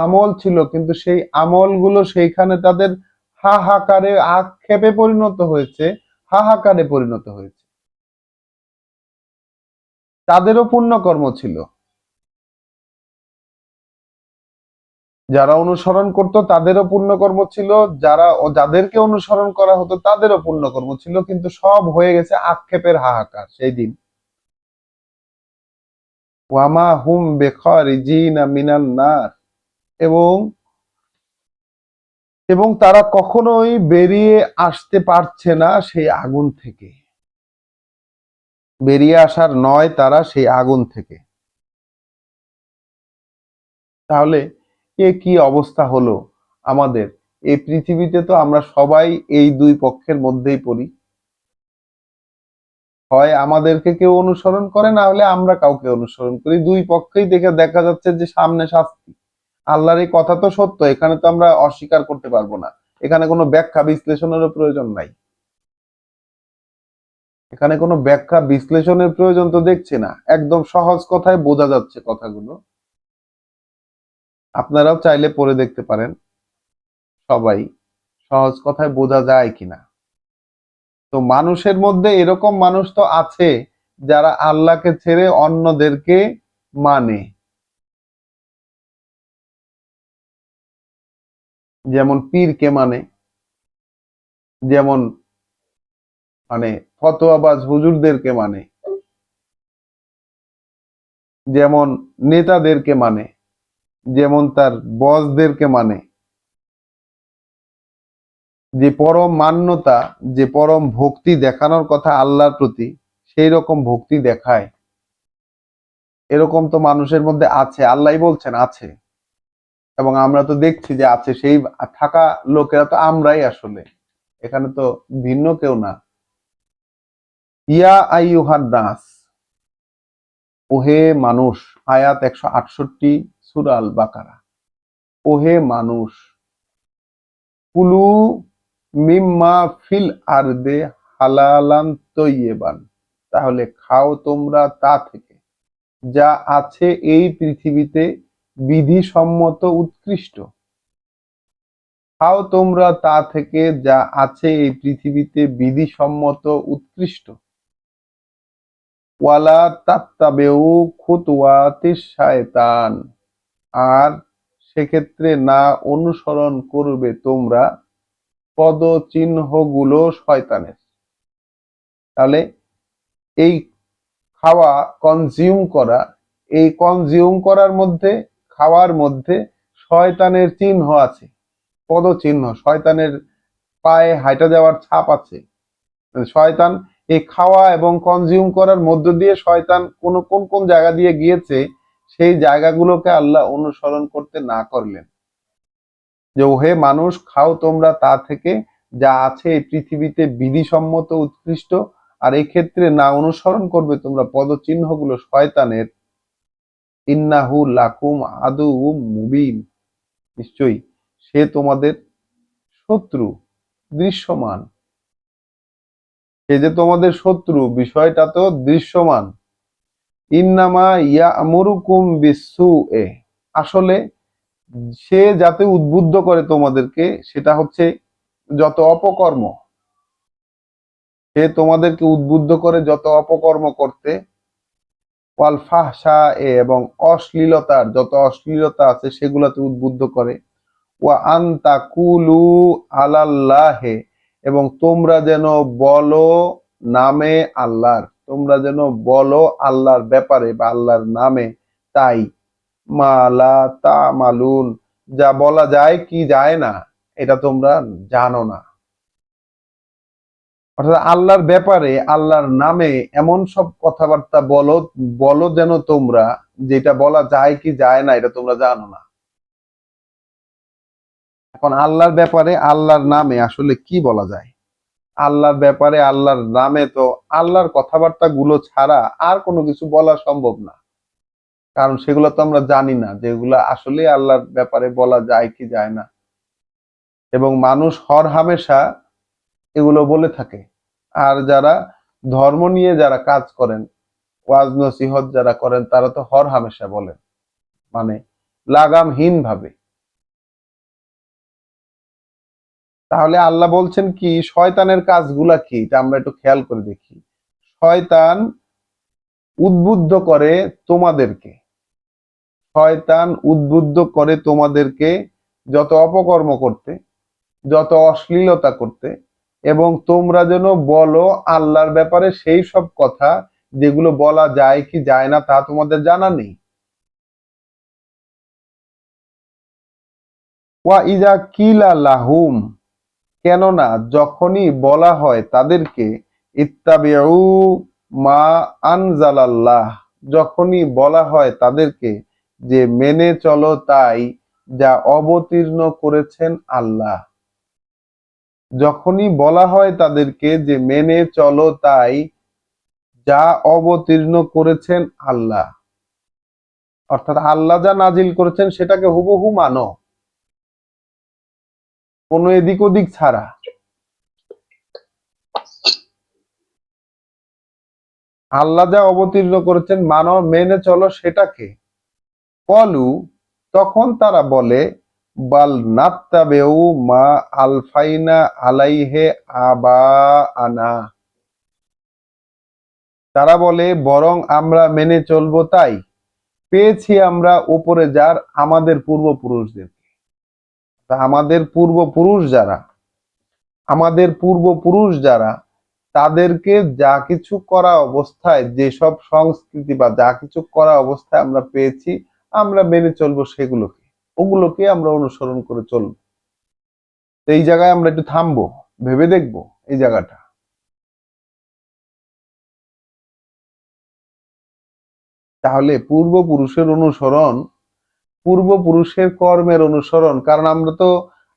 আমল ছিল, কিন্তু সেই আমলগুলো সেইখানে তাদের হাহাকারে, আক্ষেপে পরিণত হয়েছে, হাহাকারে পরিণত হয়েছে। তাদেরও পুণ্যকর্ম ছিল, যারা অনুসরণ করত তাদেরও পুণ্যকর্ম ছিল, যাদেরকে অনুসরণ করা হতো তাদেরও পুণ্যকর্ম ছিল, কিন্তু সব হয়ে গেছে আক্ষেপের হাহাকার সেই দিন। ওয়ামা হুম বিখারিজিনা মিনান নার, এবং এবং তারা কখনোই বেরিয়ে আসতে পারছে না সেই আগুন থেকে, বেরিয়ে আসার নয় তারা সেই আগুন থেকে। তাহলে এ কি অবস্থা হলো আমাদের? এই পৃথিবীতে তো আমরা সবাই এই দুই পক্ষের মধ্যেই পড়ি। হয় আমাদেরকে কেউ অনুসরণ করে, না হলে আমরা কাউকে অনুসরণ করি। দুই পক্ষেই দেখে দেখা যাচ্ছে যে সামনে শাস্তি। আল্লাহর এই কথা তো সত্য, এখানে তো আমরা অস্বীকার করতে পারবো না। এখানে কোনো ব্যাখ্যা বিশ্লেষণেরও প্রয়োজন নাই, এখানে কোনো ব্যাখ্যা বিশ্লেষণের প্রয়োজন তো দেখছি না। একদম সহজ কথায় বোঝা যাচ্ছে কথাগুলো। আপনারাও চাইলে পড়ে দেখতে পারেন সবাই, সহজ কথায় বোঝা যায় কিনা। তো মানুষের মধ্যে এরকম মানুষ তো আছে যারা আল্লাহকে ছেড়ে অন্যদেরকে মানে, যেমন পীরকে মানে, যেমন মানে ফতোয়াবাজ হুজুরদেরকে মানে, যেমন নেতাদেরকে মানে, যেমন তার বসদেরকে মানে। যে পরম মান্যতা, যে পরম ভক্তি দেখানোর কথা আল্লাহর প্রতি, সেই রকম ভক্তি দেখায়, এরকম তো মানুষের মধ্যে আছে। আল্লাহই বলছেন আছে, এবং আমরা তো দেখছি যে আছে। সেই থাকা লোকেরা তো আমরাই আসলে, এখানে তো ভিন্ন কেউ না। ইয়া আইয়ুহান নাস, ওহে মানুষ। আয়াত 168, সূরা আল বাকারা। ওহে মানুষ, কুলু মিম্মা ফিল আরদে হালালান তৈয়বান, তাহলে খাও তোমরা তা থেকে যা আছে এই পৃথিবীতে বিধিসম্মত উৎকৃষ্ট। খাও তোমরা তা থেকে যা আছে এই পৃথিবীতে বিধিসম্মত উৎকৃষ্ট। ওয়ালা তাত্তাবেউ খুতুওয়াতিশ শায়তান, আর সেক্ষেত্রে না অনুসরণ করবে তোমরা পদচিহ্নগুলো শয়তানের। তাহলে এই খাওয়া, কনজিউম করা, এই কনজিউম করার মধ্যে, খাওয়ার মধ্যে শয়তানের চিহ্ন আছে, পদচিহ্ন, শয়তানের পায়ে হাঁটা যাওয়ার ছাপ আছে। শয়তান এই খাওয়া এবং কনজিউম করার মধ্য দিয়ে শয়তান কোন কোন কোন জায়গা দিয়ে গিয়েছে, সেই জায়গাগুলোকে আল্লাহ অনুসরণ করতে না করলেন। যে ওহে মানুষ, খাও তোমরা তা থেকে যা আছে এই পৃথিবীতে বিধিসম্মত উৎকৃষ্ট, আর এই ক্ষেত্রে না অনুসরণ করবে তোমরা পদচিহ্নগুলো শয়তানের। ইন্নাহু লাকুম আদুউম মুবিন, নিশ্চয়ই সে তোমাদের শত্রু দৃশ্যমান। সে যে তোমাদের শত্রু, বিষয়টা তো দৃশ্যমান। ইন্নামা ইয়ামুরুকুম বিসসুএ, আসলে সে যাতে উদ্বুদ্ধ করে তোমাদেরকে, সেটা হচ্ছে যত অপকর্ম, সে তোমাদেরকে উদ্বুদ্ধ করে যত অপকর্ম করতে, ওয়াল ফাহশা এবং অশ্লীলতার যত অশ্লীলতা আছে সেগুলাতে উদ্বুদ্ধ করে, ওয়া আনতা কুলু আলাল্লাহে এবং তোমরা যেন বলো নামে আল্লাহর, তোমরা যেন বলো আল্লাহর ব্যাপারে বা আল্লাহর নামে তাই, মালা তামালুন, যা বলা যায় কি যায় না এটা তোমরা জানো না। অর্থাৎ আল্লাহর ব্যাপারে আল্লাহর নামে এমন সব কথাবার্তা বলো, বলো যেন তোমরা, যেটা বলা যায় কি যায় না এটা তোমরা জানো না। এখন আল্লাহর ব্যাপারে আল্লাহর নামে আসলে কি বলা যায়? আল্লাহর ব্যাপারে আল্লাহর নামে তো আল্লাহর কথাবার্তা গুলো ছাড়া আর কোনো কিছু বলা সম্ভব না, কারণ সেগুলো তো আমরা জানি না যেগুলো আসলে আল্লাহর ব্যাপারে বলা যায় কি যায় না। এবং মানুষ হর হামেশা এগুলো বলে থাকে। আর যারা ধর্ম নিয়ে যারা কাজ করেন, ওয়াজ নসিহত যারা করেন, তারা তো হর হামেশা বলেন, মানে লাগামহীন ভাবে। তাহলে আল্লাহ বলছেন কি, শয়তানের কাজগুলা কি এটা আমরা একটু খেয়াল করে দেখি। শয়তান উদ্বুদ্ধ করে তোমাদেরকে, শয়তান উদ্বুদ্ধ করে তোমাদেরকে যত অপকর্ম করতে, যত অশ্লীলতা করতে, এবং তোমরা যেন বলো আল্লাহর ব্যাপারে সেই সব কথা যেগুলো বলা যায় কি যায় না তা তোমাদের জানা নেই। ওয়া ইজা কিলা লাহুম, কেননা যখনই বলা হয় তাদেরকে, ইত্তাবিউ মা আনজালাল্লাহ, যখনই বলা হয় তাদেরকে যে মেনে চলো তাই যা অবতীর্ণ করেছেন আল্লাহ, যখনই বলা হয় তাদেরকে যে মেনে চলো তাই যা অবতীর্ণ করেছেন আল্লাহ, অর্থাৎ আল্লাহ যা নাজিল করেছেন সেটাকে হুবহু মানো, কোনো এদিক ওদিক ছাড়া। আল্লাহ যা অবতীর্ণ করেছেন মানো, মেনে চলো সেটাকে। কলু, তখন তারা বলে, বাল নাত্তাবেউ মা আলফাইনা আলাইহে আবা আনা, তারা বলে বরং আমরা মেনে চলবো তাই পেয়েছি আমরা উপরে যার আমাদের পূর্বপুরুষদের। আমাদের পূর্বপুরুষ যারা, আমাদের পূর্বপুরুষ যারা, তাদেরকে যা কিছু করা অবস্থায়, যেসব সংস্কৃতি বা যা কিছু করা অবস্থায় আমরা পেয়েছি, আমরা মেনে চলবো সেগুলোকে, ওগুলোকে আমরা অনুসরণ করে চলবো। তো এই জায়গায় আমরা একটু থামবো, ভেবে দেখবো এই জায়গাটা। তাহলে পূর্বপুরুষের অনুসরণ, পূর্বপুরুষের কর্মের অনুসরণ, কারণ আমরা তো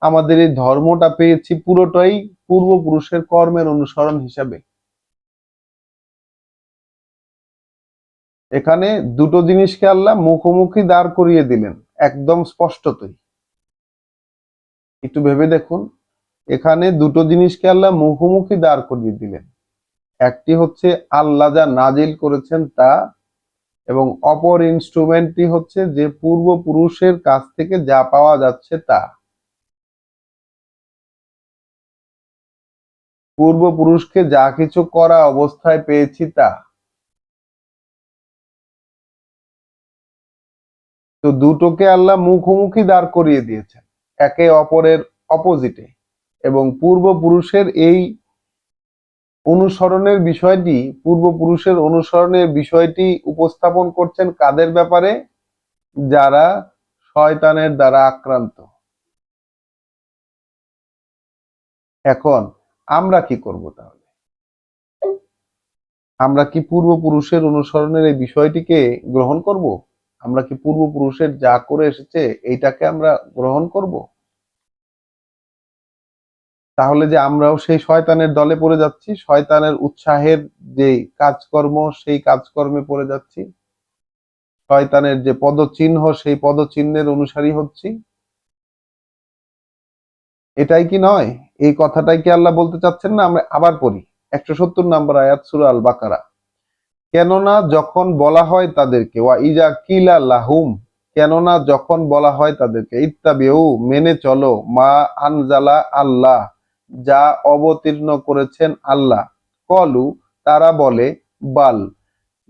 আমাদের এই ধর্মটা পেয়েছি পুরোটাই পূর্বপুরুষের কর্মের অনুসরণ হিসাবে। এখানে দুটো জিনিসকে আল্লাহ মুখোমুখি দাঁড় করিয়ে দিলেন একদম স্পষ্টতই, একটু ভেবে দেখুন। এখানে দুটো জিনিসকে আল্লাহ মুখোমুখি দাঁড় করিয়ে দিলেন, একটি হচ্ছে আল্লাহ যা নাজিল করেছেন তা, এবং অপর ইনস্ট্রুমেন্টটি হচ্ছে যে পূর্বপুরুষের কাছ থেকে যা পাওয়া যাচ্ছে তা, পূর্বপুরুষকে যা কিছু করা অবস্থায় পেয়েছি তা। তো দুটোকে আল্লাহ মুখোমুখি দাঁড় করিয়ে দিয়েছেন একে অপরের অপোজিটে, এবং পূর্বপুরুষের এই অনুসরণের বিষয়টি, পূর্বপুরুষের অনুসরণের বিষয়টি উপস্থাপন করছেন কাদের ব্যাপারে? যারা শয়তানের দ্বারা আক্রান্ত। এখন আমরা কি করব তাহলে? আমরা কি পূর্বপুরুষের অনুসরণের এই বিষয়টিকে গ্রহণ করব? আমরা কি পূর্বপুরুষের যা করে এসেছে এইটাকে আমরা গ্রহণ করব? তাহলে যে আমরাও সেই শয়তানের দলে পড়ে যাচ্ছি, শয়তানের উৎসাহের যে কাজকর্ম সেই কাজকর্মে পড়ে যাচ্ছি, শয়তানের যে পদচিহ্ন সেই পদচিহ্নের অনুসারী হচ্ছি, এটাই কি নয়? এই কথাটাই কি আল্লাহ বলতে চাচ্ছেন না? আমরা আবার পড়ি 170 নম্বর আয়াত সূরা আল বাকারা। কেননা যখন বলা হয় তাদেরকে, ওয়া ইজা কিলা লাহুম, কেননা যখন বলা হয় তাদেরকে ইত্তাবিউ মেনে চলো মা আনজালা আল্লাহ যা অবতীর্ণ করেছেন আল্লাহ, কলু তারা বলে বাল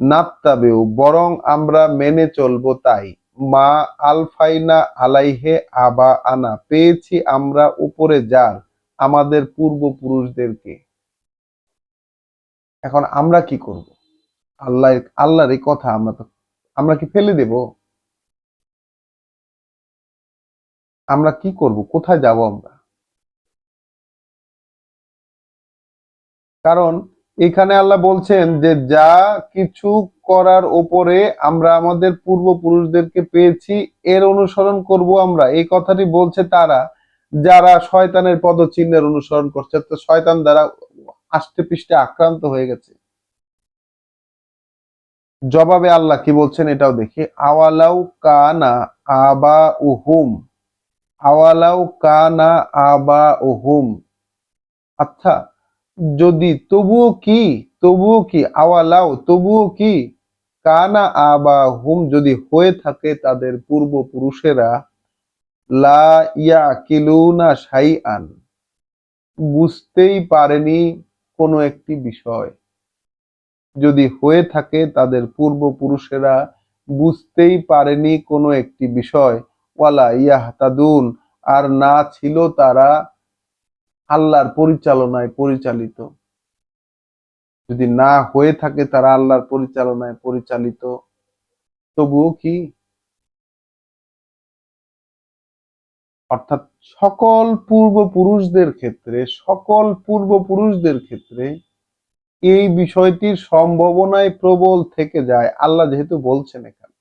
নাত্তাবিউ বরং আমরা মেনে চলবো তাই, মা আলফাইনা আলাইহে আবা আনা পেয়েছি আমরা উপরে যার আমাদের পূর্বপুরুষদেরকে। এখন আমরা কি করব? আল্লাহ আল্লাহর এই কথা আমরা কি ফেলে দেব? আমরা কি করব? কোথায় যাব আমরা? কারণ এখানে আল্লাহ বলছেন যে যা কিছু করার ওপরে আমরা আমাদের পূর্বপুরুষদেরকে পেয়েছি এর অনুসরণ করব আমরা, এই কথাটি বলছে তারা যারা শয়তানের পদচিহ্নের অনুসরণ করছে, তো শয়তান দ্বারা আষ্টে পৃষ্ঠে আক্রান্ত হয়ে গেছে। জবাবে আল্লাহ কি বলছেন এটাও দেখি, আওয়ালাউ কানা আবা উহুম, আওয়ালাউ কানা আবা উহুম, আচ্ছা যদি তবুও কি আওয়ালাও তবুও কি কানা আবা হুম যদি হয়ে থাকে তাদের পূর্বপুরুষেরা লা ইয়াকিলুনা শাইআন বুঝতেই পারেনি কোনো একটি বিষয়, যদি হয়ে থাকে তাদের পূর্বপুরুষেরা বুঝতেই পারেনি কোনো একটি বিষয়, ওয়ালা ইয়াহতাদুন আর না ছিল তারা আল্লাহর পরিচালনায় পরিচালিত, যদি না হয়ে থাকে তারা আল্লাহর পরিচালনায় পরিচালিত, তবুও কি, অর্থাৎ সকল পূর্বপুরুষদের ক্ষেত্রে এই বিষয়টির সম্ভাবনায় প্রবল থেকে যায়। আল্লাহ যেহেতু বলছেন এখানে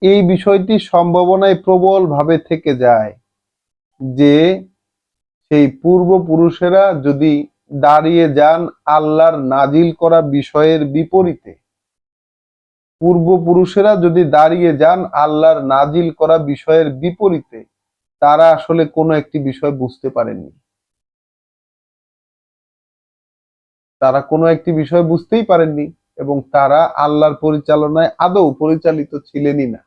এই বিষয়টি সম্ভাবনায় প্রবল ভাবে থেকে যায় যে সেই পূর্বপুরুষেরা যদি দাঁড়িয়ে যান আল্লাহর নাজিল করা বিষয়ের বিপরীতে, পূর্বপুরুষেরা যদি দাঁড়িয়ে যান আল্লাহর নাজিল করা বিষয়ের বিপরীতে, তারা আসলে কোনো একটি বিষয় বুঝতে পারেননি, তারা কোনো একটি বিষয় বুঝতেই পারেননি এবং তারা আল্লাহর পরিচালনায় আদৌ পরিচালিত ছিলেনই না,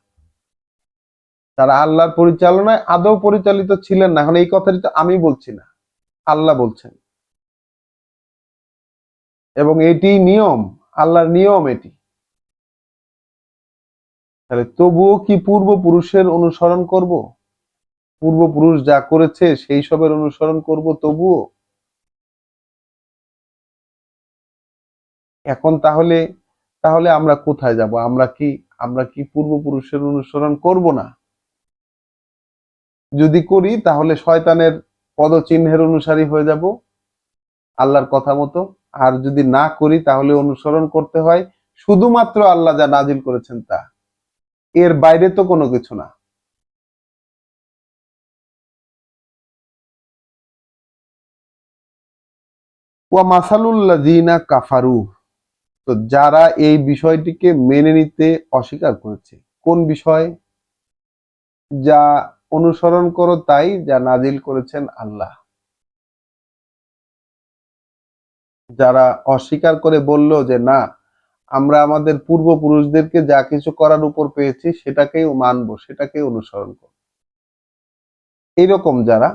তারা আল্লাহর পরিচালনায় আদৌ পরিচালিত ছিলেন না। এখন এই কথাটি তো আমি বলছি না, আল্লাহ বলছেন, এবং এটি নিয়ম, আল্লাহর নিয়ম এটি। তাহলে তবুও কি পূর্বপুরুষের অনুসরণ করব? পূর্বপুরুষ যা করেছে সেই সবের অনুসরণ করব তবুও? এখন তাহলে তাহলে আমরা কোথায় যাব? আমরা কি পূর্বপুরুষের অনুসরণ করব না? যদি করি তাহলে শয়তানের পদচিহ্নের অনুসারী হয়ে যাব আল্লাহর কথা মতো, আর যদি না করি তাহলে অনুসরণ করতে হয় শুধুমাত্র আল্লাহ যা নাজিল করেছেন তা, এর বাইরে তো কোনো কিছু না। ওয়া মাসালুল্লাযিনা কাফারু, তো যারা এই বিষয়টিকে মেনে নিতে অস্বীকার করেছে, কোন বিষয়? যা অনুসরণ করো তাই যা নাজিল করেছেন আল্লাহ। যারা অস্বীকার করে বলল যে না, আমরা আমাদের পূর্বপুরুষদেরকে যা কিছু করার উপর পেয়েছি সেটাকেই মানবো, সেটাকেই অনুসরণ করব, এইরকম যারা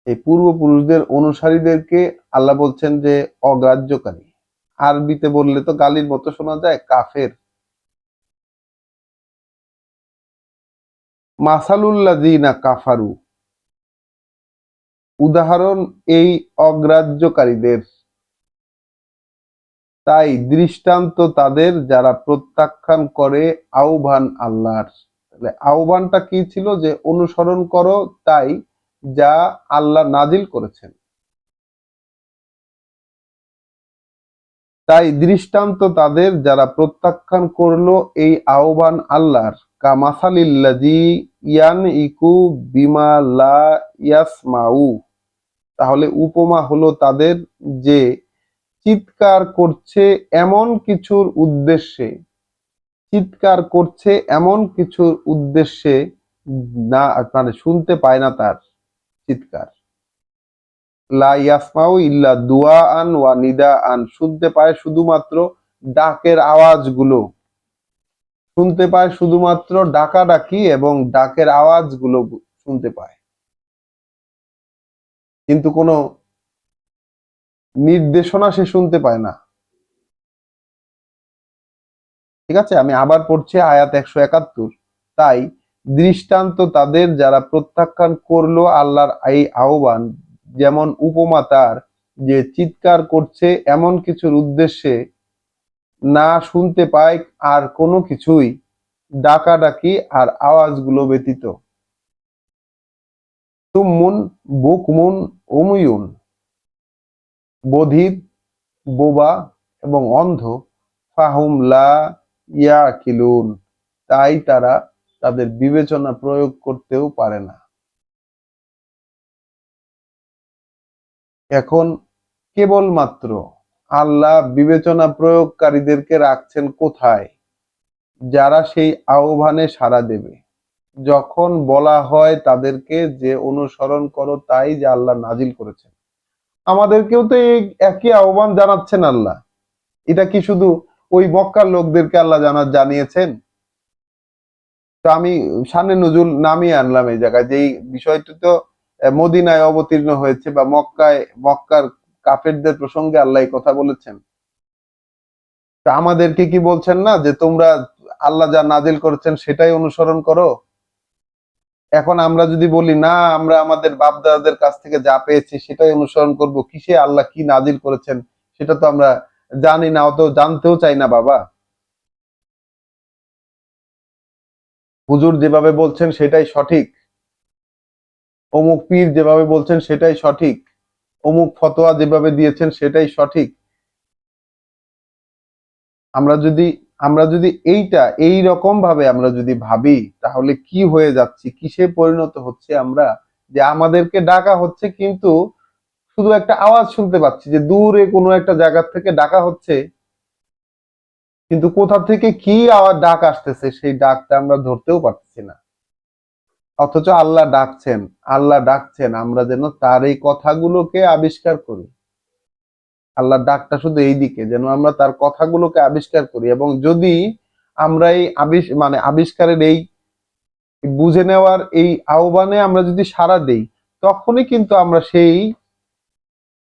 এই পূর্বপুরুষদের অনুসারীদেরকে আল্লাহ বলছেন যে অগ্রাহ্যকারী, আরবিতে বললে তো গালির মতো শোনা যায়, কাফের। মাসালুল্লাযিনা কাফারু, উদাহরণ এই অগ্রাহ্যকারীদের, তাই দৃষ্টান্ত তাদের যারা প্রত্যাখ্যান করে আহ্বান আল্লাহর। তাহলে আহ্বানটা কি ছিল? যে অনুসরণ করো তাই যা আল্লাহ নাজিল করেছেন, তাই দৃষ্টান্ত তাদের যারা প্রত্যাখ্যান করলো এই আহ্বান আল্লাহর, কামাসালিল্লাযী ইয়ানইকু বিমা লা ইয়াসমাউ, তাহলে উপমা হলো তাদের যে চিৎকার করছে এমন কিছুর উদ্দেশ্যে, চিৎকার করছে এমন কিছুর উদ্দেশ্যে না, মানে শুনতে পায় না তার চিৎকার, লা ইয়াসমাউ ইল্লা দুআআন ওয়া নিদাআন, শুনতে পায় শুধুমাত্র ডাকের আওয়াজগুলো, শুনতে পায় শুধুমাত্র ডাকাডাকি এবং ডাকের আওয়াজগুলো শুনতে পায়, কিন্তু কোনো নির্দেশনা সে শুনতে পায় না। ঠিক আছে, আমি আবার পড়ছি আয়াত 171। তাই দৃষ্টান্ত তাদের যারা প্রত্যাখ্যান করলো আল্লাহর এই আহ্বান, যেমন উপমা তার যে চিৎকার করছে এমন কিছুর উদ্দেশ্যে, না শুনতে পায় আর কোনো কিছুই, ডাকাডাকি আর আওয়াজগুলো ব্যতীত। তুমুন বুকমুন উময়ুন, বধির, বোবা এবং অন্ধ, ফাহুম লা ইয়াকিলুন, তাই তারা তাদের বিবেচনা প্রয়োগ করতেও পারে না। এখন কেবলমাত্র আল্লাহ বিবেচনা প্রয়োগকারীদেরকে রাখছেন কোথায়? যারা সেই আহ্বানে সাড়া দেবে, যখন বলা হয় তাদেরকে যে অনুসরণ করো তাই যে আল্লাহ নাজিল করেছেন। আমাদেরকেও তো এই একই আহ্বান জানাচ্ছেন আল্লাহ। এটা কি শুধু ওই মক্কার লোকদেরকে আল্লাহ জানিয়েছেন? তো আমি শানে নজুল নামিয়ে আনলাম এই জায়গায়, যে এই বিষয়টি তো মদিনায় অবতীর্ণ হয়েছে, বা মক্কার কাফেরদের প্রসঙ্গে আল্লাহ এই কথা বলেছেন। তা আমাদেরকে কি বলছেন না যে তোমরা আল্লাহ যা নাজিল করেছেন সেটাই অনুসরণ করো? এখন আমরা যদি বলি না, আমরা আমাদের বাপ দাদাদের কাছ থেকে যা পেয়েছি সেটাই অনুসরণ করব, কিসে আল্লাহ কি নাজিল করেছেন সেটা তো আমরা জানি না, অত জানতেও চাই না বাবা। হুজুর যেভাবে বলছেন সেটাই সঠিক, অমুক পীর যেভাবে বলছেন সেটাই সঠিক, অমুক ফতোয়া যেভাবে দিয়েছেন সেটাই সঠিক। আমরা যদি আমরা যদি এই রকম ভাবে আমরা যদি ভাবি, তাহলে কি হয়ে যাচ্ছি, কিসে পরিণত হচ্ছে আমরা? যে আমাদেরকে ডাকা হচ্ছে, কিন্তু শুধু একটা আওয়াজ শুনতে পাচ্ছি যে দূরে কোনো একটা জায়গা থেকে ডাকা হচ্ছে, কিন্তু কোথা থেকে কি আওয়াজ ডাক আসতেছে সেই ডাকটা আমরা ধরতেও পারতেছি না। অথচ আল্লাহ ডাকছেন, আল্লাহ ডাকছেন আমরা যেন তার এই কথাগুলোকে আবিষ্কার করি। আল্লাহর ডাকটা শুধু এই দিকে, যেন আমরা তার কথাগুলোকে আবিষ্কার করি, এবং যদি আমরা এই আবিষ্কারের এই বুঝে নেওয়ার এই আহ্বানে আমরা যদি সাড়া দেই, তখনই কিন্তু আমরা সেই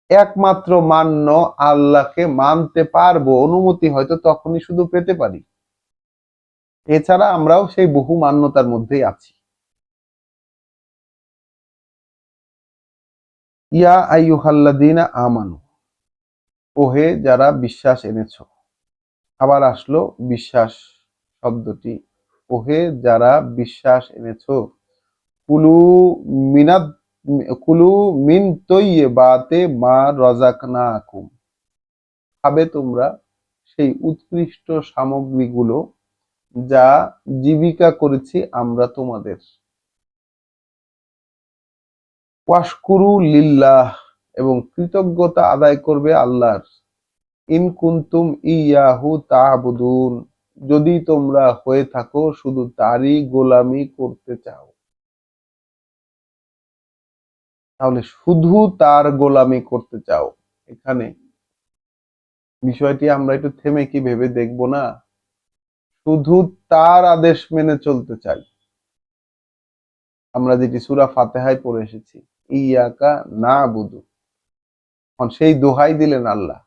একমাত্র মান্য আল্লাহকে মানতে পারবো। অনুমতি হয়তো তখনই শুধু পেতে পারি, এছাড়া আমরাও সেই বহু মান্যতার মধ্যেই আছি। ইয়া আইয়ুহাল্লাযীনা আমানু, ওহে যারা বিশ্বাস এনেছো। আবার আসলো বিশ্বাস শব্দটি, ওহে যারা বিশ্বাস এনেছো। কুলু মিনাত কুলু মিন তৈয়্যিবাতি মা রাযাকনাকুম, খাবে তোমরা সেই উৎকৃষ্ট সামগ্রীগুলো যা জীবিকা করেছি আমরা তোমাদের। ওয়াশকুরু লিল্লাহ, এবং কৃতজ্ঞতা আদায় করবে আল্লাহর। ইন কুনতুম ইয়াহু তা'বুদুন, যদি তোমরা হয়ে থাকো শুধু তারই গোলামি করতে চাও। তাহলে শুধু তার গোলামি করতে চাও, এখানে বিষয়টি আমরা একটু থেমে কি ভেবে দেখব না? শুধু তার আদেশ মেনে চলতে চাই, আমরা যেটি সূরা ফাতিহায় পড়ে এসেছি, ইয়াকা না'বুদু। সেই দোহাই দিলেন আল্লাহ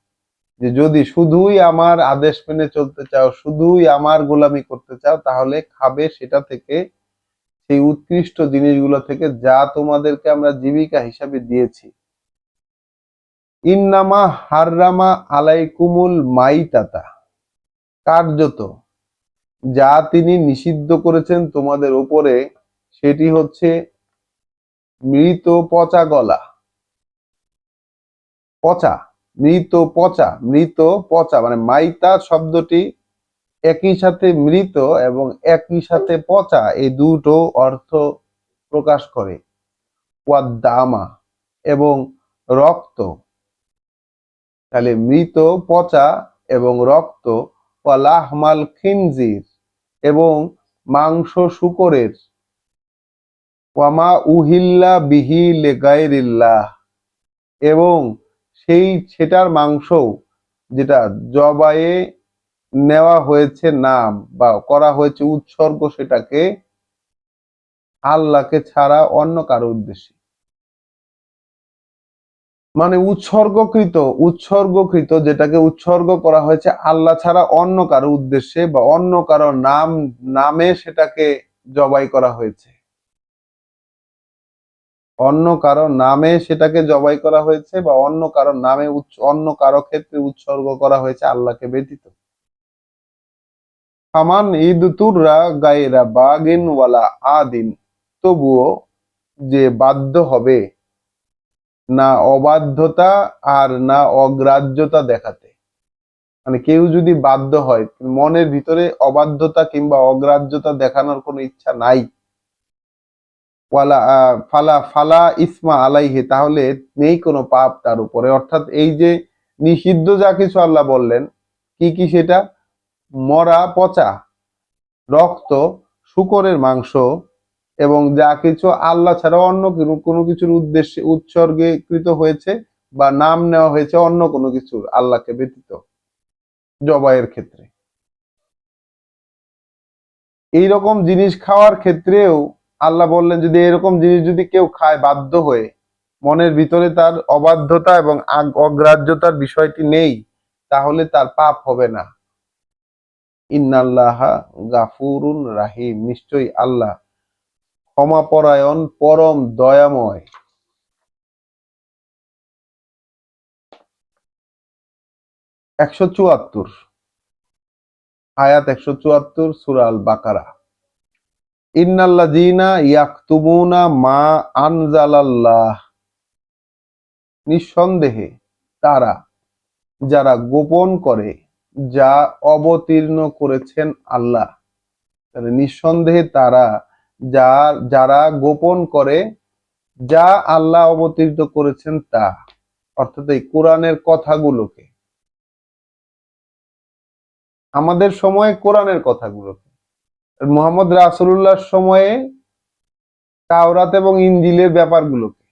যে যদি শুধুই আমার আদেশ মেনে চলতে চাও, শুধুই আমার গোলামি করতে চাও, তাহলে খাবে সেটা থেকে, সেই উৎকৃষ্ট জিনিসগুলো থেকে যা তোমাদেরকে আমরা জীবিকা হিসাবে দিয়েছি। ইন্নামা হাররামা আলাইকুমুল মাইতাতা, কার্যত যা তিনি নিষিদ্ধ করেছেন তোমাদের উপরে, সেটি হচ্ছে মৃত পচা গলা, পচা, মৃত পচা, মানে মাইতা শব্দটি একই সাথে মৃত এবং একই সাথে পচা, এই দুটো অর্থ প্রকাশ করে। ওয়াদ্দামা, এবং রক্ত। তাহলে মৃত, পচা এবং রক্ত। ওয়ালাহমাল খিনজির, এবং মাংস শূকরের। ওয়ামা উহিল্লা বিহি লিগাইরিল্লাহ, এবং সেটার মাংস যেটা জবায়ে নেওয়া হয়েছে নাম বা করা হয়েছে উৎসর্গ সেটাকে আল্লাহকে ছাড়া অন্য কারো উদ্দেশ্যে। মানে উৎসর্গকৃত যেটাকে উৎসর্গ করা হয়েছে আল্লাহ ছাড়া অন্য কারো উদ্দেশ্যে বা অন্য কারো নামে সেটাকে জবাই করা হয়েছে। অন্য কারো নামে সেটাকে জবাই করা হয়েছে বা অন্য কারো নামে অন্য কারো ক্ষেত্রে উৎসর্গ করা হয়েছে আল্লাহকে ব্যতীত। ফামান ইদতুররা গায়রা বাগিন ওয়ালা আদিন, তবুও যে বাধ্য হবে না অবাধ্যতা আর না অগ্রাহ্যতা দেখাতে। মানে কেউ যদি বাধ্য হয়, মনের ভিতরে অবাধ্যতা কিংবা অগ্রাহ্যতা দেখানোর কোনো ইচ্ছা নাই, ওয়ালা ফালা ফালা ইসমা আলাইহি, তাহলে নেই কোনো পাপ তার উপরে। অর্থাৎ এই যে নিষিদ্ধ যা কিছু আল্লাহ বললেন, কি কি সেটা? মরা পচা রক্ত, শূকরের মাংস এবং যা কিছু আল্লাহ ছাড়া অন্য কোনো কিছুর উদ্দেশ্যে উৎসর্গীকৃত হয়েছে বা নাম নেওয়া হয়েছে অন্য কোনো কিছুর আল্লাহকে ব্যতীত জবাইয়ের ক্ষেত্রে। এইরকম জিনিস খাওয়ার ক্ষেত্রেও আল্লাহ বললেন, যদি এরকম জিনিস যদি কেউ খায় বাধ্য হয়ে, মনের ভিতরে তার অবাধ্যতা এবং অগ্রাহ্যতার বিষয়টি নেই, তাহলে তার পাপ হবে না। ইন্নাল্লাহা গাফুরুন রাহিম, নিশ্চয়ই আল্লাহ ক্ষমাপরায়ণ পরম দয়াময়। 174 আয়াত 174 সূরা আল বাকারা। ইন্নাল্লাযীনা ইয়াকতুমুনা মা আনজালাল্লাহ, নিঃসন্দেহে তারা যারা গোপন করে যা অবতীর্ণ করেছেন আল্লাহ। তাহলে নিঃসন্দেহে তারা যারা গোপন করে যা আল্লাহ অবতীর্ণ করেছেন তা, অর্থাৎ এই কোরআনের কথাগুলোকে, আমাদের সময়ে কোরআনের কথাগুলোকে, মুহাম্মদ রাসূলুল্লাহর সময়ে তাওরাত এবং ইনজিলের ব্যাপারগুলোকে।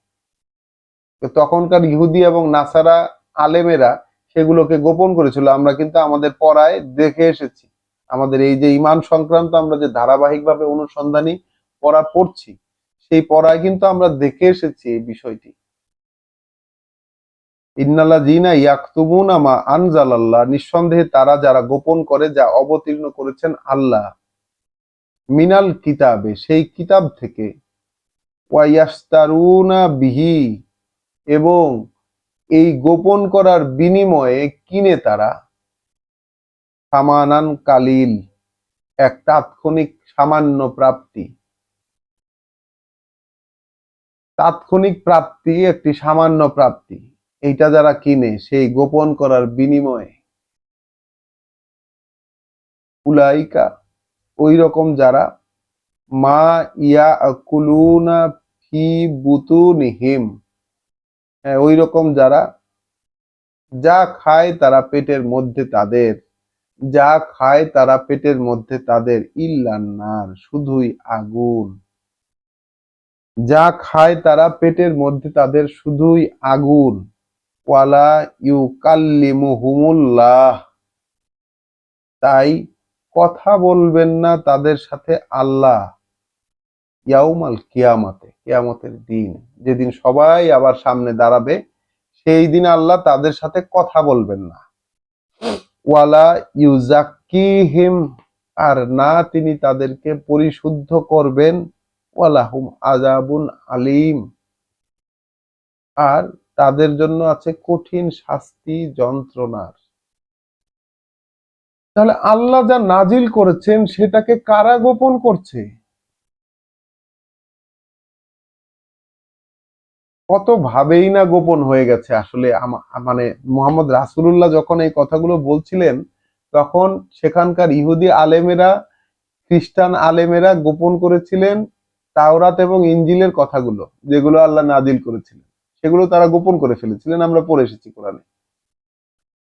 তো তখনকার ইহুদি এবং নাসারা আলেমেরা সেগুলোকে গোপন করেছিল। আমরা কিন্তু আমাদের পড়ায় দেখে এসেছি, আমাদের এই যে ঈমান সংক্রান্ত আমরা যে ধারাবাহিকভাবে অনুসন্ধানী পড়া পড়ছি, সেই পড়ায় কিন্তু আমরা দেখে এসেছি এই বিষয়টি। ইন্নাল্লাযীনা ইয়াকতুমুনা মা আনজালাল্লাহ, নিঃসন্দেহে তারা যারা গোপন করে যা অবতীর্ণ করেছেন আল্লাহ, মিনাল কিতাবে সেই কিতাব থেকে, ওয়াইয়াস্তারুনা বিহি, এবং এই গোপন করার বিনিময়ে কিনে তারা, সামানান কালিল, এক তাৎক্ষণিক সামান্য প্রাপ্তি, তাৎক্ষণিক প্রাপ্তি, একটি সামান্য প্রাপ্তি, এইটা যারা কিনে সেই গোপন করার বিনিময়ে, উলাইকা ওই রকম যারা, মা ইয়াকুলুনা ফি বুতুনিহিম, ওই রকম যারা যা খায় তারা পেটের মধ্যে তাদের, যা খায় তারা পেটের মধ্যে তাদের, ইল্লান্নার, শুধুই আগুন, যা খায় তারা পেটের মধ্যে তাদের শুধুই আগুন। ওয়ালা ইউকাল্লিমুহুমুল্লাহ, তাই কথা বলবেন না তাদের সাথে আল্লাহ, ইয়াউমাল কিয়ামাতে, কিয়ামতের দিন, যেদিন সবাই আবার সামনে দাঁড়াবে, সেই দিন আল্লাহ তাদের সাথে কথা বলবেন না। ওয়ালা ইউজাক্কিহিম, আর না তিনি তাদেরকে পরিশুদ্ধ করবেন। ওয়ালাহুম আযাবুন আলীম, আর তাদের জন্য আছে কঠিন শাস্তি যন্ত্রণার। তাহলে আল্লাহ যা নাজিল করেছেন সেটাকে কারা গোপন করছে? কত ভাবেই না গোপন হয়ে গেছে আসলে। মানে মুহাম্মদ রাসূলুল্লাহ যখন এই কথাগুলো বলছিলেন, তখন সেখানকার ইহুদি আলেমেরা, খ্রিস্টান আলেমেরা গোপন করেছিলেন তাওরাত এবং ইনজিলের কথাগুলো, যেগুলো আল্লাহ নাজিল করেছিলেন, সেগুলো তারা গোপন করে ফেলেছিলেন। আমরা পড়ে এসেছি কোরআনে।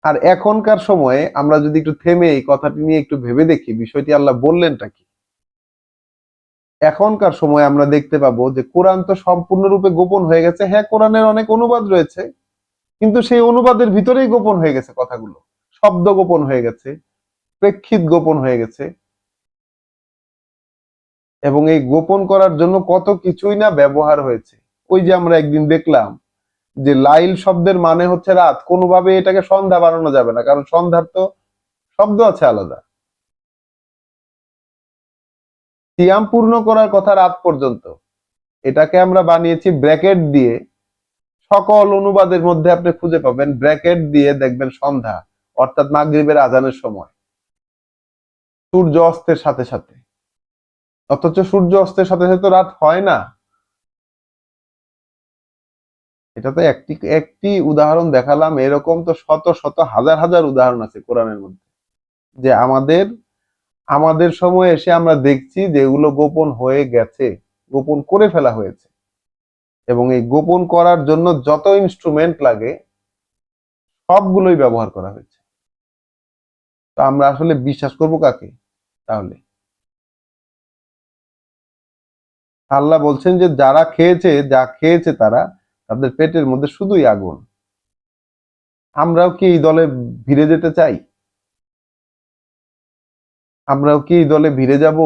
আর এখনকার সময়ে আমরা যদি একটু থেমে এই কথাটি নিয়ে একটু ভেবে দেখি, বিষয়টি আল্লাহ বললেনটা কি, এখনকার সময় আমরা দেখতে পাবো যে কোরআন তো সম্পূর্ণরূপে গোপন হয়ে গেছে। হ্যাঁ, কোরআনের অনেক অনুবাদ রয়েছে, কিন্তু সেই অনুবাদের ভিতরেই গোপন হয়ে গেছে কথাগুলো, শব্দ গোপন হয়ে গেছে, প্রেক্ষিত গোপন হয়ে গেছে, এবং এই গোপন করার জন্য কত কিছুই না ব্যবহার হয়েছে। ওই যে আমরা একদিন দেখলাম যে লাইল শব্দের মানে হচ্ছে রাত, কোনোভাবে এটাকে সন্ধ্যা বানানো যাবে না, কারণ সন্ধ্যার তো শব্দ আছে আলাদা। সিয়াম পূর্ণ করার কথা রাত পর্যন্ত, এটাকে আমরা বানিয়েছি ব্র্যাকেট দিয়ে। সকল অনুবাদের মধ্যে আপনি খুঁজে পাবেন ব্র্যাকেট দিয়ে, দেখবেন সন্ধ্যা, অর্থাৎ মাগরিবের আজানের সময়, সূর্য অস্তের সাথে সাথে। অথচ সূর্য অস্তের সাথে সাথে তো রাত হয় না। এটা তো একটি একটি উদাহরণ দেখালাম, এরকম তো শত শত হাজার হাজার উদাহরণ আছে কোরআনের মধ্যে, যে আমাদের আমাদের সময় এসে আমরা দেখছি যে এগুলো গোপন হয়ে গেছে, গোপন করে ফেলা হয়েছে, এবং এই গোপন করার জন্য যত ইনস্ট্রুমেন্ট লাগে সবগুলোই ব্যবহার করা হয়েছে। তো আমরা আসলে বিশ্বাস করব কাকে তাহলে? আল্লাহ বলছেন যে যারা খেয়েছে, যা খেয়েছে তারা, তাদের পেটের মধ্যে শুধুই আগুন। আমরাও কি এই দলে ভিড়ে যেতে চাই? আমরাও কি এই দলে ভিড়ে যাব?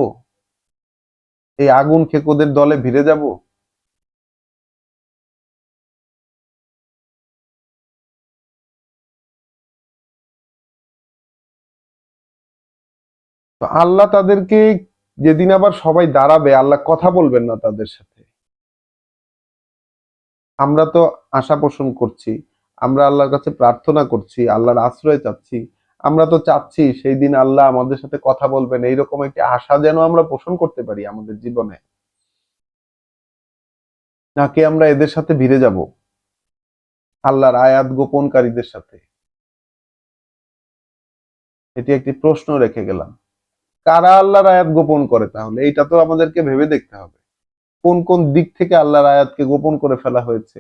এই আগুন খেকোদের দলে ভিড়ে যাব? তো আল্লাহ তাদেরকে, যেদিন আবার সবাই দাঁড়াবে, আল্লাহ কথা বলবেন না তাদের সাথে। আমরা তো আশা পোষণ করছি, আমরা আল্লাহর কাছে প্রার্থনা করছি, আল্লাহর আশ্রয় চাচ্ছি। আমরা তো চাচ্ছি সেই দিন আল্লাহ আমাদের সাথে কথা বলবেন, এইরকম একটি আশা যেন আমরা পোষণ করতে পারি আমাদের জীবনে। নাকি আমরা এদের সাথে ভিড়ে যাব, আল্লাহর আয়াত গোপনকারীদের সাথে? এটি একটি প্রশ্ন রেখে গেলাম। কারা আল্লাহর আয়াত গোপন করে তাহলে? এইটা তো আমাদেরকে ভেবে দেখতে হবে। কোন কোন দিক থেকে আল্লাহর আয়াতকে গোপন করে ফেলা হয়েছে?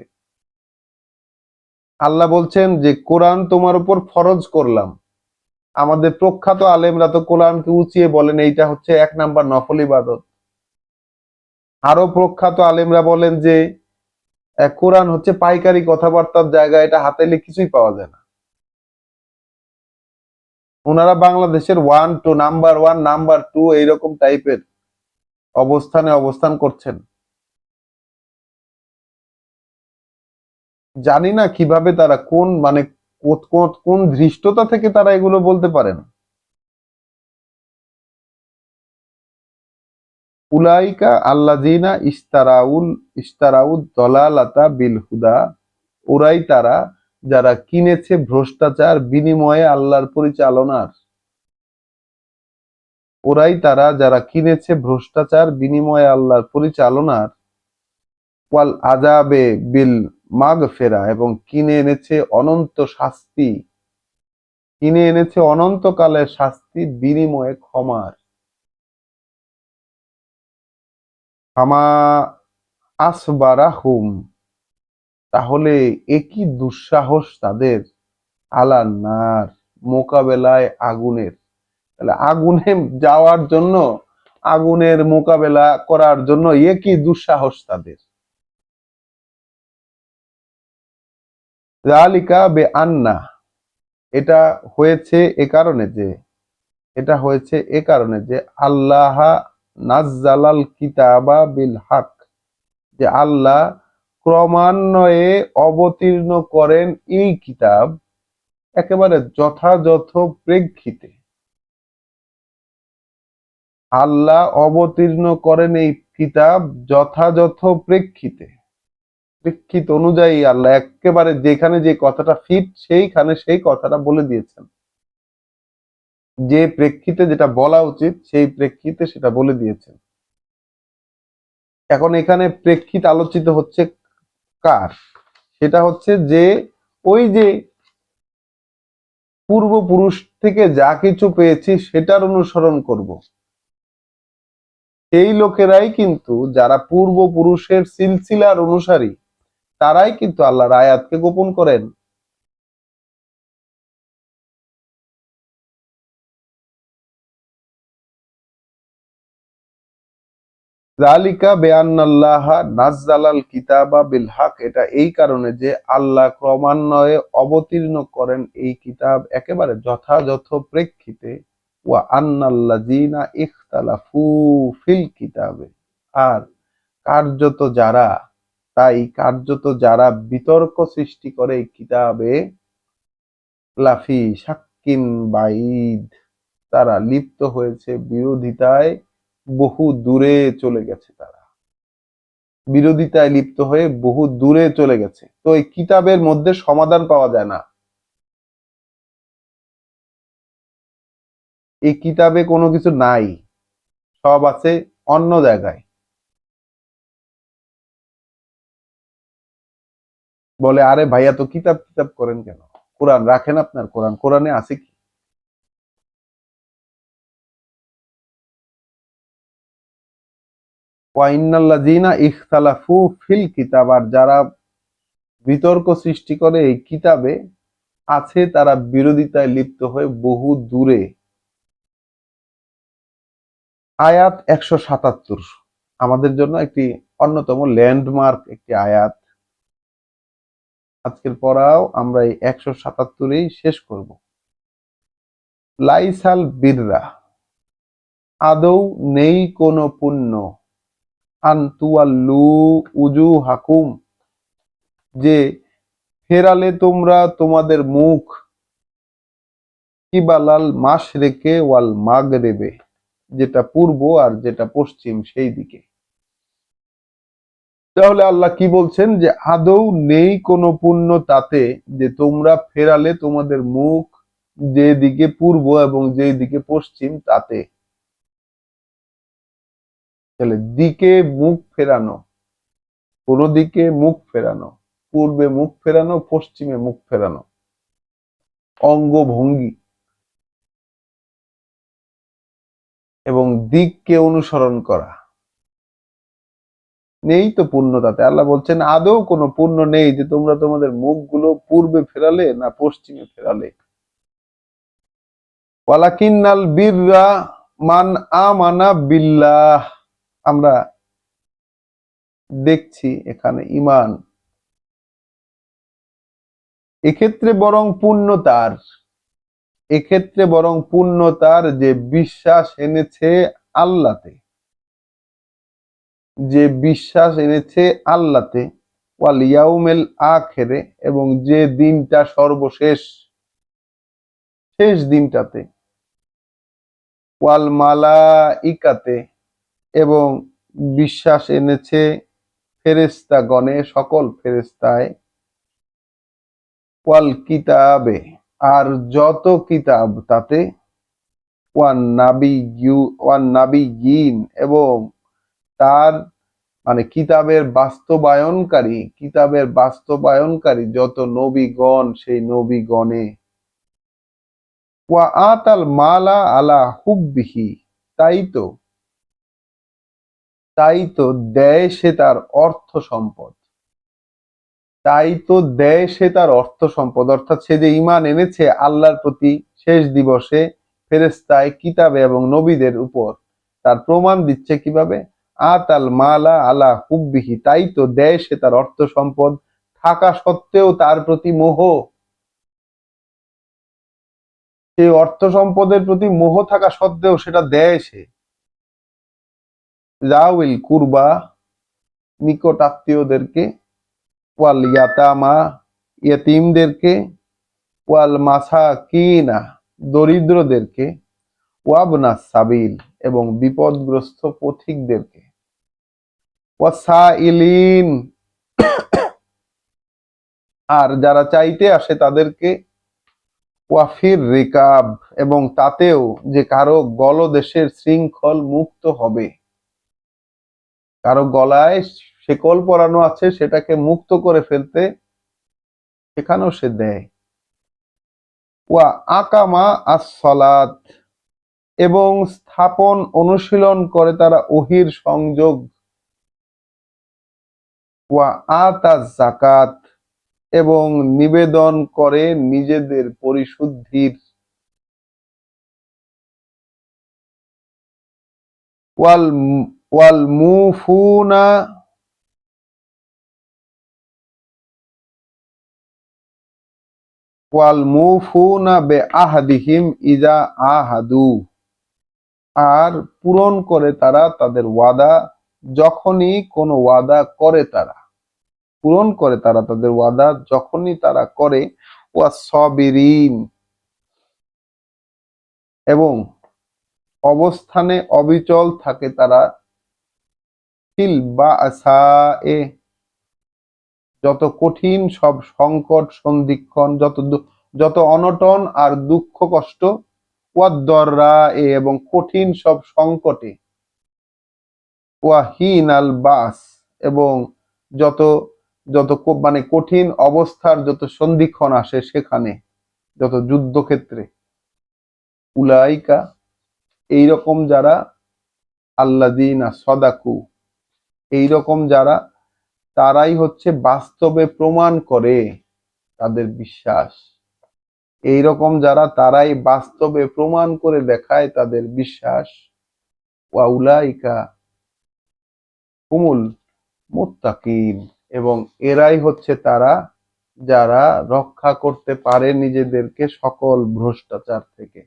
আল্লাহ বলছেন যে কোরআন তোমার উপর ফরজ করলাম। আমাদের প্রখ্যাত আলেমরা তো কোরআনকে উঁচিয়ে বলেন এইটা হচ্ছে 1 নাম্বার নফল ইবাদত। আরো প্রখ্যাত আলেমরা বলেন যে কোরআন হচ্ছে পাইকারি কথাবার্তার জায়গা, এটা হাতে এলে কিছুই পাওয়া যায় না। ওনারা বাংলাদেশের 1 2, নাম্বার 1 নাম্বার 2 এইরকম টাইপের অবস্থানে অবস্থান করছেন। জানি না কিভাবে তারা, কোন মানে কোন ধৃষ্টতা থেকে তারা এগুলো বলতে পারেন। উলাইকা আল্লাযিনা ইশতারাউদ দলালাতা বিল হুদা, ওরাই তারা যারা কিনেছে ভ্রষ্টাচার বিনিময়ে আল্লাহর পরিচালনার। ওরাই তারা যারা কিনেছে ভ্রষ্টাচার বিনিময়ে আল্লাহর পরিচালনার। ওয়াল আযাবে বিল মাগফিরা, এবং কিনে এনেছে অনন্ত শাস্তি, কিনে এনেছে অনন্তকালের শাস্তি বিনিময়ে ক্ষমার। আমা আসবারাহুম, তাহলে একই দুঃসাহস তাদের, আলা নার, মোকাবেলায় আগুনের। তাহলে আগুনে যাওয়ার জন্য, আগুনের মোকাবেলা করার জন্য একই দুঃসাহস তাদের। যালিকা বে আন্না, এটা হয়েছে এ কারণে যে, এটা হয়েছে এ কারণে যে আল্লাহ নাজ্জালাল কিতাবা বিল হক, যে আল্লাহ ক্রমান্বয়ে অবতীর্ণ করেন এই কিতাব একেবারে যথাযথ প্রেক্ষিতে। আল্লাহ অবতীর্ণ করেন এই কিতাব যথাযথ প্রেক্ষিতে, প্রেক্ষিত অনুযায়ী আল্লাহ একেবারে যেখানে যে কথাটা ফিট সেইখানে সেই কথাটা বলে দিয়েছেন। যে প্রেক্ষিতে যেটা বলা উচিত সেই প্রেক্ষিতে সেটা বলে দিয়েছেন। এখন এখানে প্রেক্ষিত আলোচিত হচ্ছে কার? সেটা হচ্ছে যে ওই যে পূর্বপুরুষ থেকে যা কিছু পেয়েছি সেটার অনুসরণ করব, সেই লোকেরাই কিন্তু, যারা পূর্বপুরুষের সিলসিলার অনুসারী, তারাই কিন্তু আল্লাহর আয়াতকে গোপন করেন। যালিকা বেআন্নাল্লাহা নাজ্জালাল কিতাবা বিল হক, এটা এই কারণে যে আল্লাহ ক্রমান্বয়ে অবতীর্ণ করেন এই কিতাব একেবারে যথাযথ প্রেক্ষিতে। ওয়া আন্নাল্লাযীনা ইখতালাফু ফিল কিতাবে, আর কার্যত যারা বিতর্ক সৃষ্টি করে এই কিতাবে, লাফি শাক্কিন বাইদ, তারা লিপ্ত হয়েছে বিরোধিতায়, বহু দূরে চলে গেছে, তারা বিরোধিতায় লিপ্ত হয়ে বহু দূরে চলে গেছে। তো এই কিতাবের মধ্যে সমাধান পাওয়া যায় না, এই কিতাবে কোনো কিছু নাই, সব আছে অন্য জায়গায়। বলে আরে ভাইয়া তো কিতাব কিতাব করেন কেন, কোরআন রাখেন, আপনার কোরআনে আছে কি? ওয়াইন্নাল্লাযীনা ইখতালাফু ফিল কিতাব, আর যারা বিতর্ক সৃষ্টি করে এই কিতাবে আছে, তারা বিরোধিতায় লিপ্ত হয়ে বহু দূরে। আয়াত 177 আমাদের জন্য একটি অন্যতম ল্যান্ডমার্ক একটি আয়াত। আজকের পড়াও আমরা এই 177ই শেষ করব। লাইসাল বিররা, আদৌ নেই কোনো পুণ্য, আনতুয়াল্লু উজুহাকুম, যে ফেরালে তোমরা তোমাদের মুখ, কিবালাল মাশরিকে ওয়াল মাগরিবে, যেটা পূর্ব আর যেটা পশ্চিম সেই দিকে। তাহলে আল্লাহ কি বলছেন, যে আদৌ নেই কোনো পুণ্য তাতে যে তোমরা ফেরালে তোমাদের মুখ যে দিকে পূর্ব এবং যে দিকে পশ্চিম তাতে। তাহলে দিকে মুখ ফেরানো, কোন দিকে মুখ ফেরানো, পূর্বে মুখ ফেরানো, পশ্চিমে মুখ ফেরানো, অঙ্গভঙ্গি এবং দিককে অনুসরণ করা, নেই তো পুণ্য তাতে। আল্লাহ বলছেন আদৌ কোনো পুণ্য নেই যে তোমরা তোমাদের মুখগুলো পূর্বে ফেরালে না পশ্চিমে ফেরালে। ওয়ালাকিন্নাল বিররা মান আমানা বিল্লাহ, আমরা দেখছি এখানে ঈমান, এক্ষেত্রে বরং পুণ্য তার, এক্ষেত্রে বরং পুণ্য তার যে বিশ্বাস এনেছে আল্লাহতে, যে বিশ্বাস এনেছে আল্লাহতে, ওয়াল ইয়াউমিল আখিরে, এবং যে দিনটা সর্বশেষ, শেষ দিনটাতে, ওয়াল মালাইকাতে, এবং বিশ্বাস এনেছে ফেরেশতাগণে, সকল ফেরেশতায়, ওয়াল কিতাবে, আর যত কিতাব তাতে, ওয়ান নাবিয়্যিন, এবং তার মানে কিতাবের বাস্তবায়নকারী যত নবীগণ, সেই নবীগণে, ওয়া আতাল মালা আলা হুব্বিহি, তাই তো দেয় সে তার অর্থ সম্পদ, তাই তো দেয় সে তার অর্থ সম্পদ, অর্থাৎ সে যে ঈমান এনেছে আল্লাহর প্রতি, শেষ দিবসে, ফেরেশতায়, কিতাবে এবং নবীদের উপর, তার প্রমাণ দিচ্ছে কিভাবে, আতাল মালা আলা হুব্বিহি, তাই তো দেয় সে তার অর্থ সম্পদ থাকা সত্ত্বেও তার প্রতি মোহ, সেই অর্থ সম্পদের প্রতি মোহ থাকা সত্ত্বেও সেটা দেয় সে। যাউইল কুরবা, নিকট আত্মীয়দেরকে, ওয়াল ইয়াতামা, ইয়েতিমদেরকে, ওয়াল মাসাকিনা, দরিদ্রদেরকে, ওয়াবনা সাবিল, এবং বিপদগ্রস্ত পথিকদেরকে, ওয়াসাইলিন, আর যারা চাইতে আসে তাদেরকে, ওয়াফির রিকাব, এবং তাতেও যে কারো গলদেশের শৃঙ্খল মুক্ত হবে, কারো গলায় শেকল পরানো আছে সেটাকে মুক্ত করে ফেলতে, সেখানেও সে দেয়। ওয়া আকামা আস-সালাত, এবং স্থাপন অনুশীলন করে তারা ওহীর সংযোগ, ওয়া আতা যাকাত, এবং নিবেদন করে নিজেদের পরিশুদ্ধির, ওয়াল ওয়াল মুফুনা বে আহাদিহিম ইজা আহাদু, আর পূরণ করে তারা তাদের ওয়াদা, যখনই কোনো ওয়াদা করে তারা পূরণ করে তারা তাদের ওয়াদা যখনই তারা করে, ওয়া সবিরিন, এবং অবস্থানে অবিচল থাকে তারা, ফিল বা এ, যত কঠিন সব সংকট সন্ধিক্ষণ, যত অনটন আর দুঃখ কষ্ট, ওয়াদ্দররা এ, এবং কঠিন সব সংকটে, ওয়াহিন আল বাস, এবং যত যত মানে কঠিন অবস্থার যত সন্ধিক্ষণ আসে সেখানে, যত যুদ্ধক্ষেত্রে, উলাইকা, এইরকম যারা, আল্লাযীনা সদাকু, এইরকম যারা, তারাই হচ্ছে বাস্তবে প্রমাণ করে তাদের বিশ্বাস। এইরকম যারা, তারাই বাস্তবে প্রমাণ করে দেখায় তাদের বিশ্বাস। ওয়া উলাইকা হুমুল মুত্তাকিন, এবং এরাই হচ্ছে তারা যারা রক্ষা করতে পারে নিজেদেরকে সকল ভ্রষ্টাচার থেকে।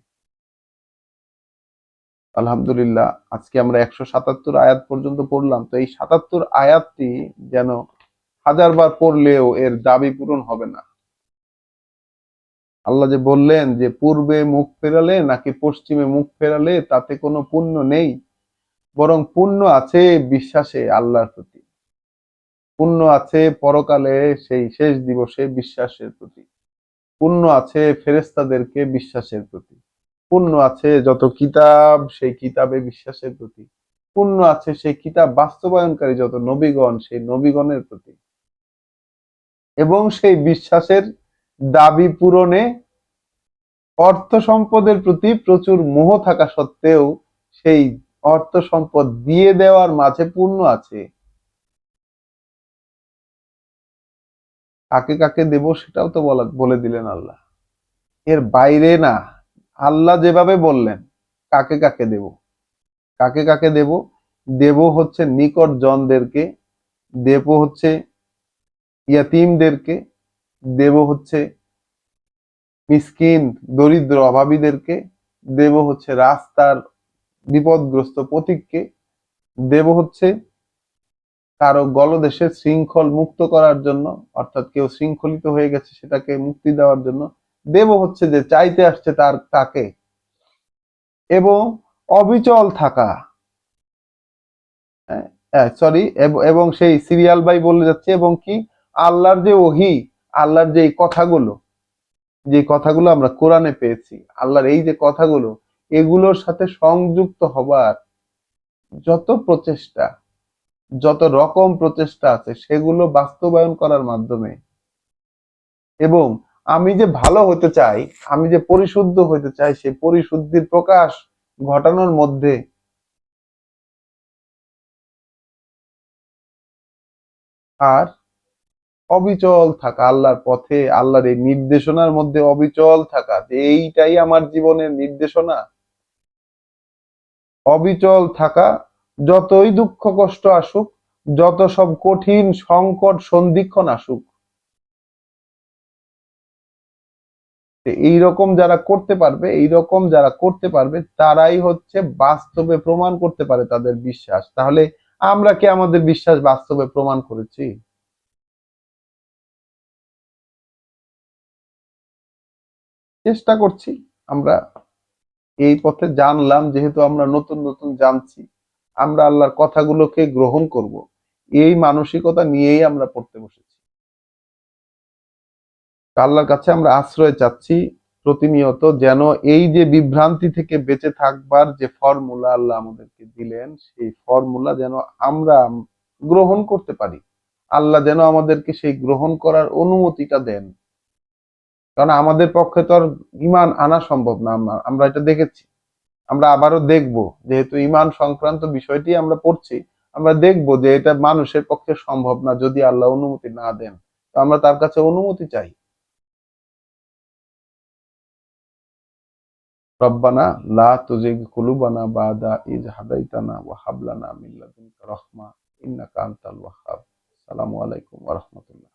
আলহামদুলিল্লাহ, আজকে আমরা 177 আয়াত পর্যন্ত পড়লাম। তো এই 77 আয়াতটি যেন হাজারবার পড়লেও এর দাবি পূরণ হবে না। আল্লাহ যে বললেন যে পূর্বে মুখ ফেরালে নাকি পশ্চিমে মুখ ফেরালে তাতে কোনো পুণ্য নেই, বরং পুণ্য আছে বিশ্বাসে আল্লাহর প্রতি, পুণ্য আছে পরকালে সেই শেষ দিবসে বিশ্বাসের প্রতি, পুণ্য আছে ফেরেশতাদেরকে বিশ্বাসের প্রতি, পুণ্য আছে যত কিতাব সেই কিতাবে বিশ্বাসের প্রতি, পুণ্য আছে সেই কিতাব বাস্তবায়নকারী যত নবীগণ সেই নবীগণের প্রতি, এবং সেই বিশ্বাসের দাবি পূরণে অর্থ সম্পদের প্রতি প্রচুর মোহ থাকা সত্ত্বেও সেই অর্থ সম্পদ দিয়ে দেওয়ার মাঝে পুণ্য আছে। কাকে কাকে দেব সেটাও তো বলে দিলেন আল্লাহ, এর বাইরে না। আল্লাহ যেভাবে বললেন কাকে কাকে দেব, কাকে কাকে দেব, দেব হচ্ছে নিকট জনদেরকে, দেব হচ্ছে ইয়াতিমদেরকে, দেব হচ্ছে মিসকিন দরিদ্র অভাবীদেরকে, দেব হচ্ছে রাস্তার বিপদগ্রস্ত পথিককে, দেব হচ্ছে কারো গলদেশে শৃঙ্খল মুক্ত করার জন্য, অর্থাৎ কেউ শৃঙ্খলিত হয়ে গেছে সেটাকে মুক্তি দেওয়ার জন্য, দেব হচ্ছে যে চাইতে আসছে তার তাকে, এবং অবিচল থাকা, সরি, এবং সেই সিরিয়াল বাই বলে যাচ্ছে, এবং কি আল্লাহর যে ওহী, আল্লাহর যে কথাগুলো, যে কথাগুলো আমরা কোরআনে পেয়েছি, আল্লাহর এই যে কথাগুলো, এগুলোর সাথে সংযুক্ত হবার যত প্রচেষ্টা, যত রকম প্রচেষ্টা আছে সেগুলো বাস্তবায়ন করার মাধ্যমে, এবং আমি যে ভালো হতে চাই, আমি যে পরিশুদ্ধ হতে চাই, সেই পরিশুদ্ধির প্রকাশ ঘটানোর মধ্যে, আর অবিচল থাকা আল্লাহর পথে, আল্লাহর এই নির্দেশনার মধ্যে অবিচল থাকা, যে এইটাই আমার জীবনের নির্দেশনা, অবিচল থাকা, যতই দুঃখ কষ্ট আসুক, যত সব কঠিন সংকট সন্ধিক্ষণ আসুক, এইরকম যারা করতে পারবে, এইরকম যারা করতে পারবে তারাই হচ্ছে বাস্তবে প্রমাণ করতে পারে তাদের বিশ্বাস। তাহলে আমরা কি আমাদের বিশ্বাস বাস্তবে প্রমাণ করেছি? চেষ্টা করছি আমরা। এই পথে জানলাম, যেহেতু আমরা নতুন নতুন জানছি, আমরা আল্লাহর কথাগুলোকে গ্রহণ করব, এই মানসিকতা নিয়েই আমরা পড়তে বসেছি। আল্লাহর কাছে আমরা আশ্রয় চাচ্ছি প্রতিনিয়ত, যেন এই যে বিভ্রান্তি থেকে বেঁচে থাকবার যে ফর্মুলা আল্লাহ আমাদেরকে দিলেন, সেই ফর্মুলা যেন আমরা গ্রহণ করতে পারি। আল্লাহ যেন আমাদেরকে সেই গ্রহণ করার অনুমতিটা দেন, কারণ আমাদের পক্ষে তো আর ইমান আনা সম্ভব না। আমরা এটা দেখেছি, আমরা আবারও দেখব, যেহেতু ইমান সংক্রান্ত বিষয়টি আমরা পড়ছি, আমরা দেখব যে এটা মানুষের পক্ষে সম্ভব না যদি আল্লাহ অনুমতি না দেন। তো আমরা তার কাছে অনুমতি চাই। রব্বানা লা তুজিগ কুলুবানা বাদা ইজ হাদাইতানা ওয়া হাব লানা মিন লাদুনকা রাহমা ইন্নাকা আনতাল ওয়াহ্হাব। আসসালামু আলাইকুম ওয়া রাহমাতুল্লাহ।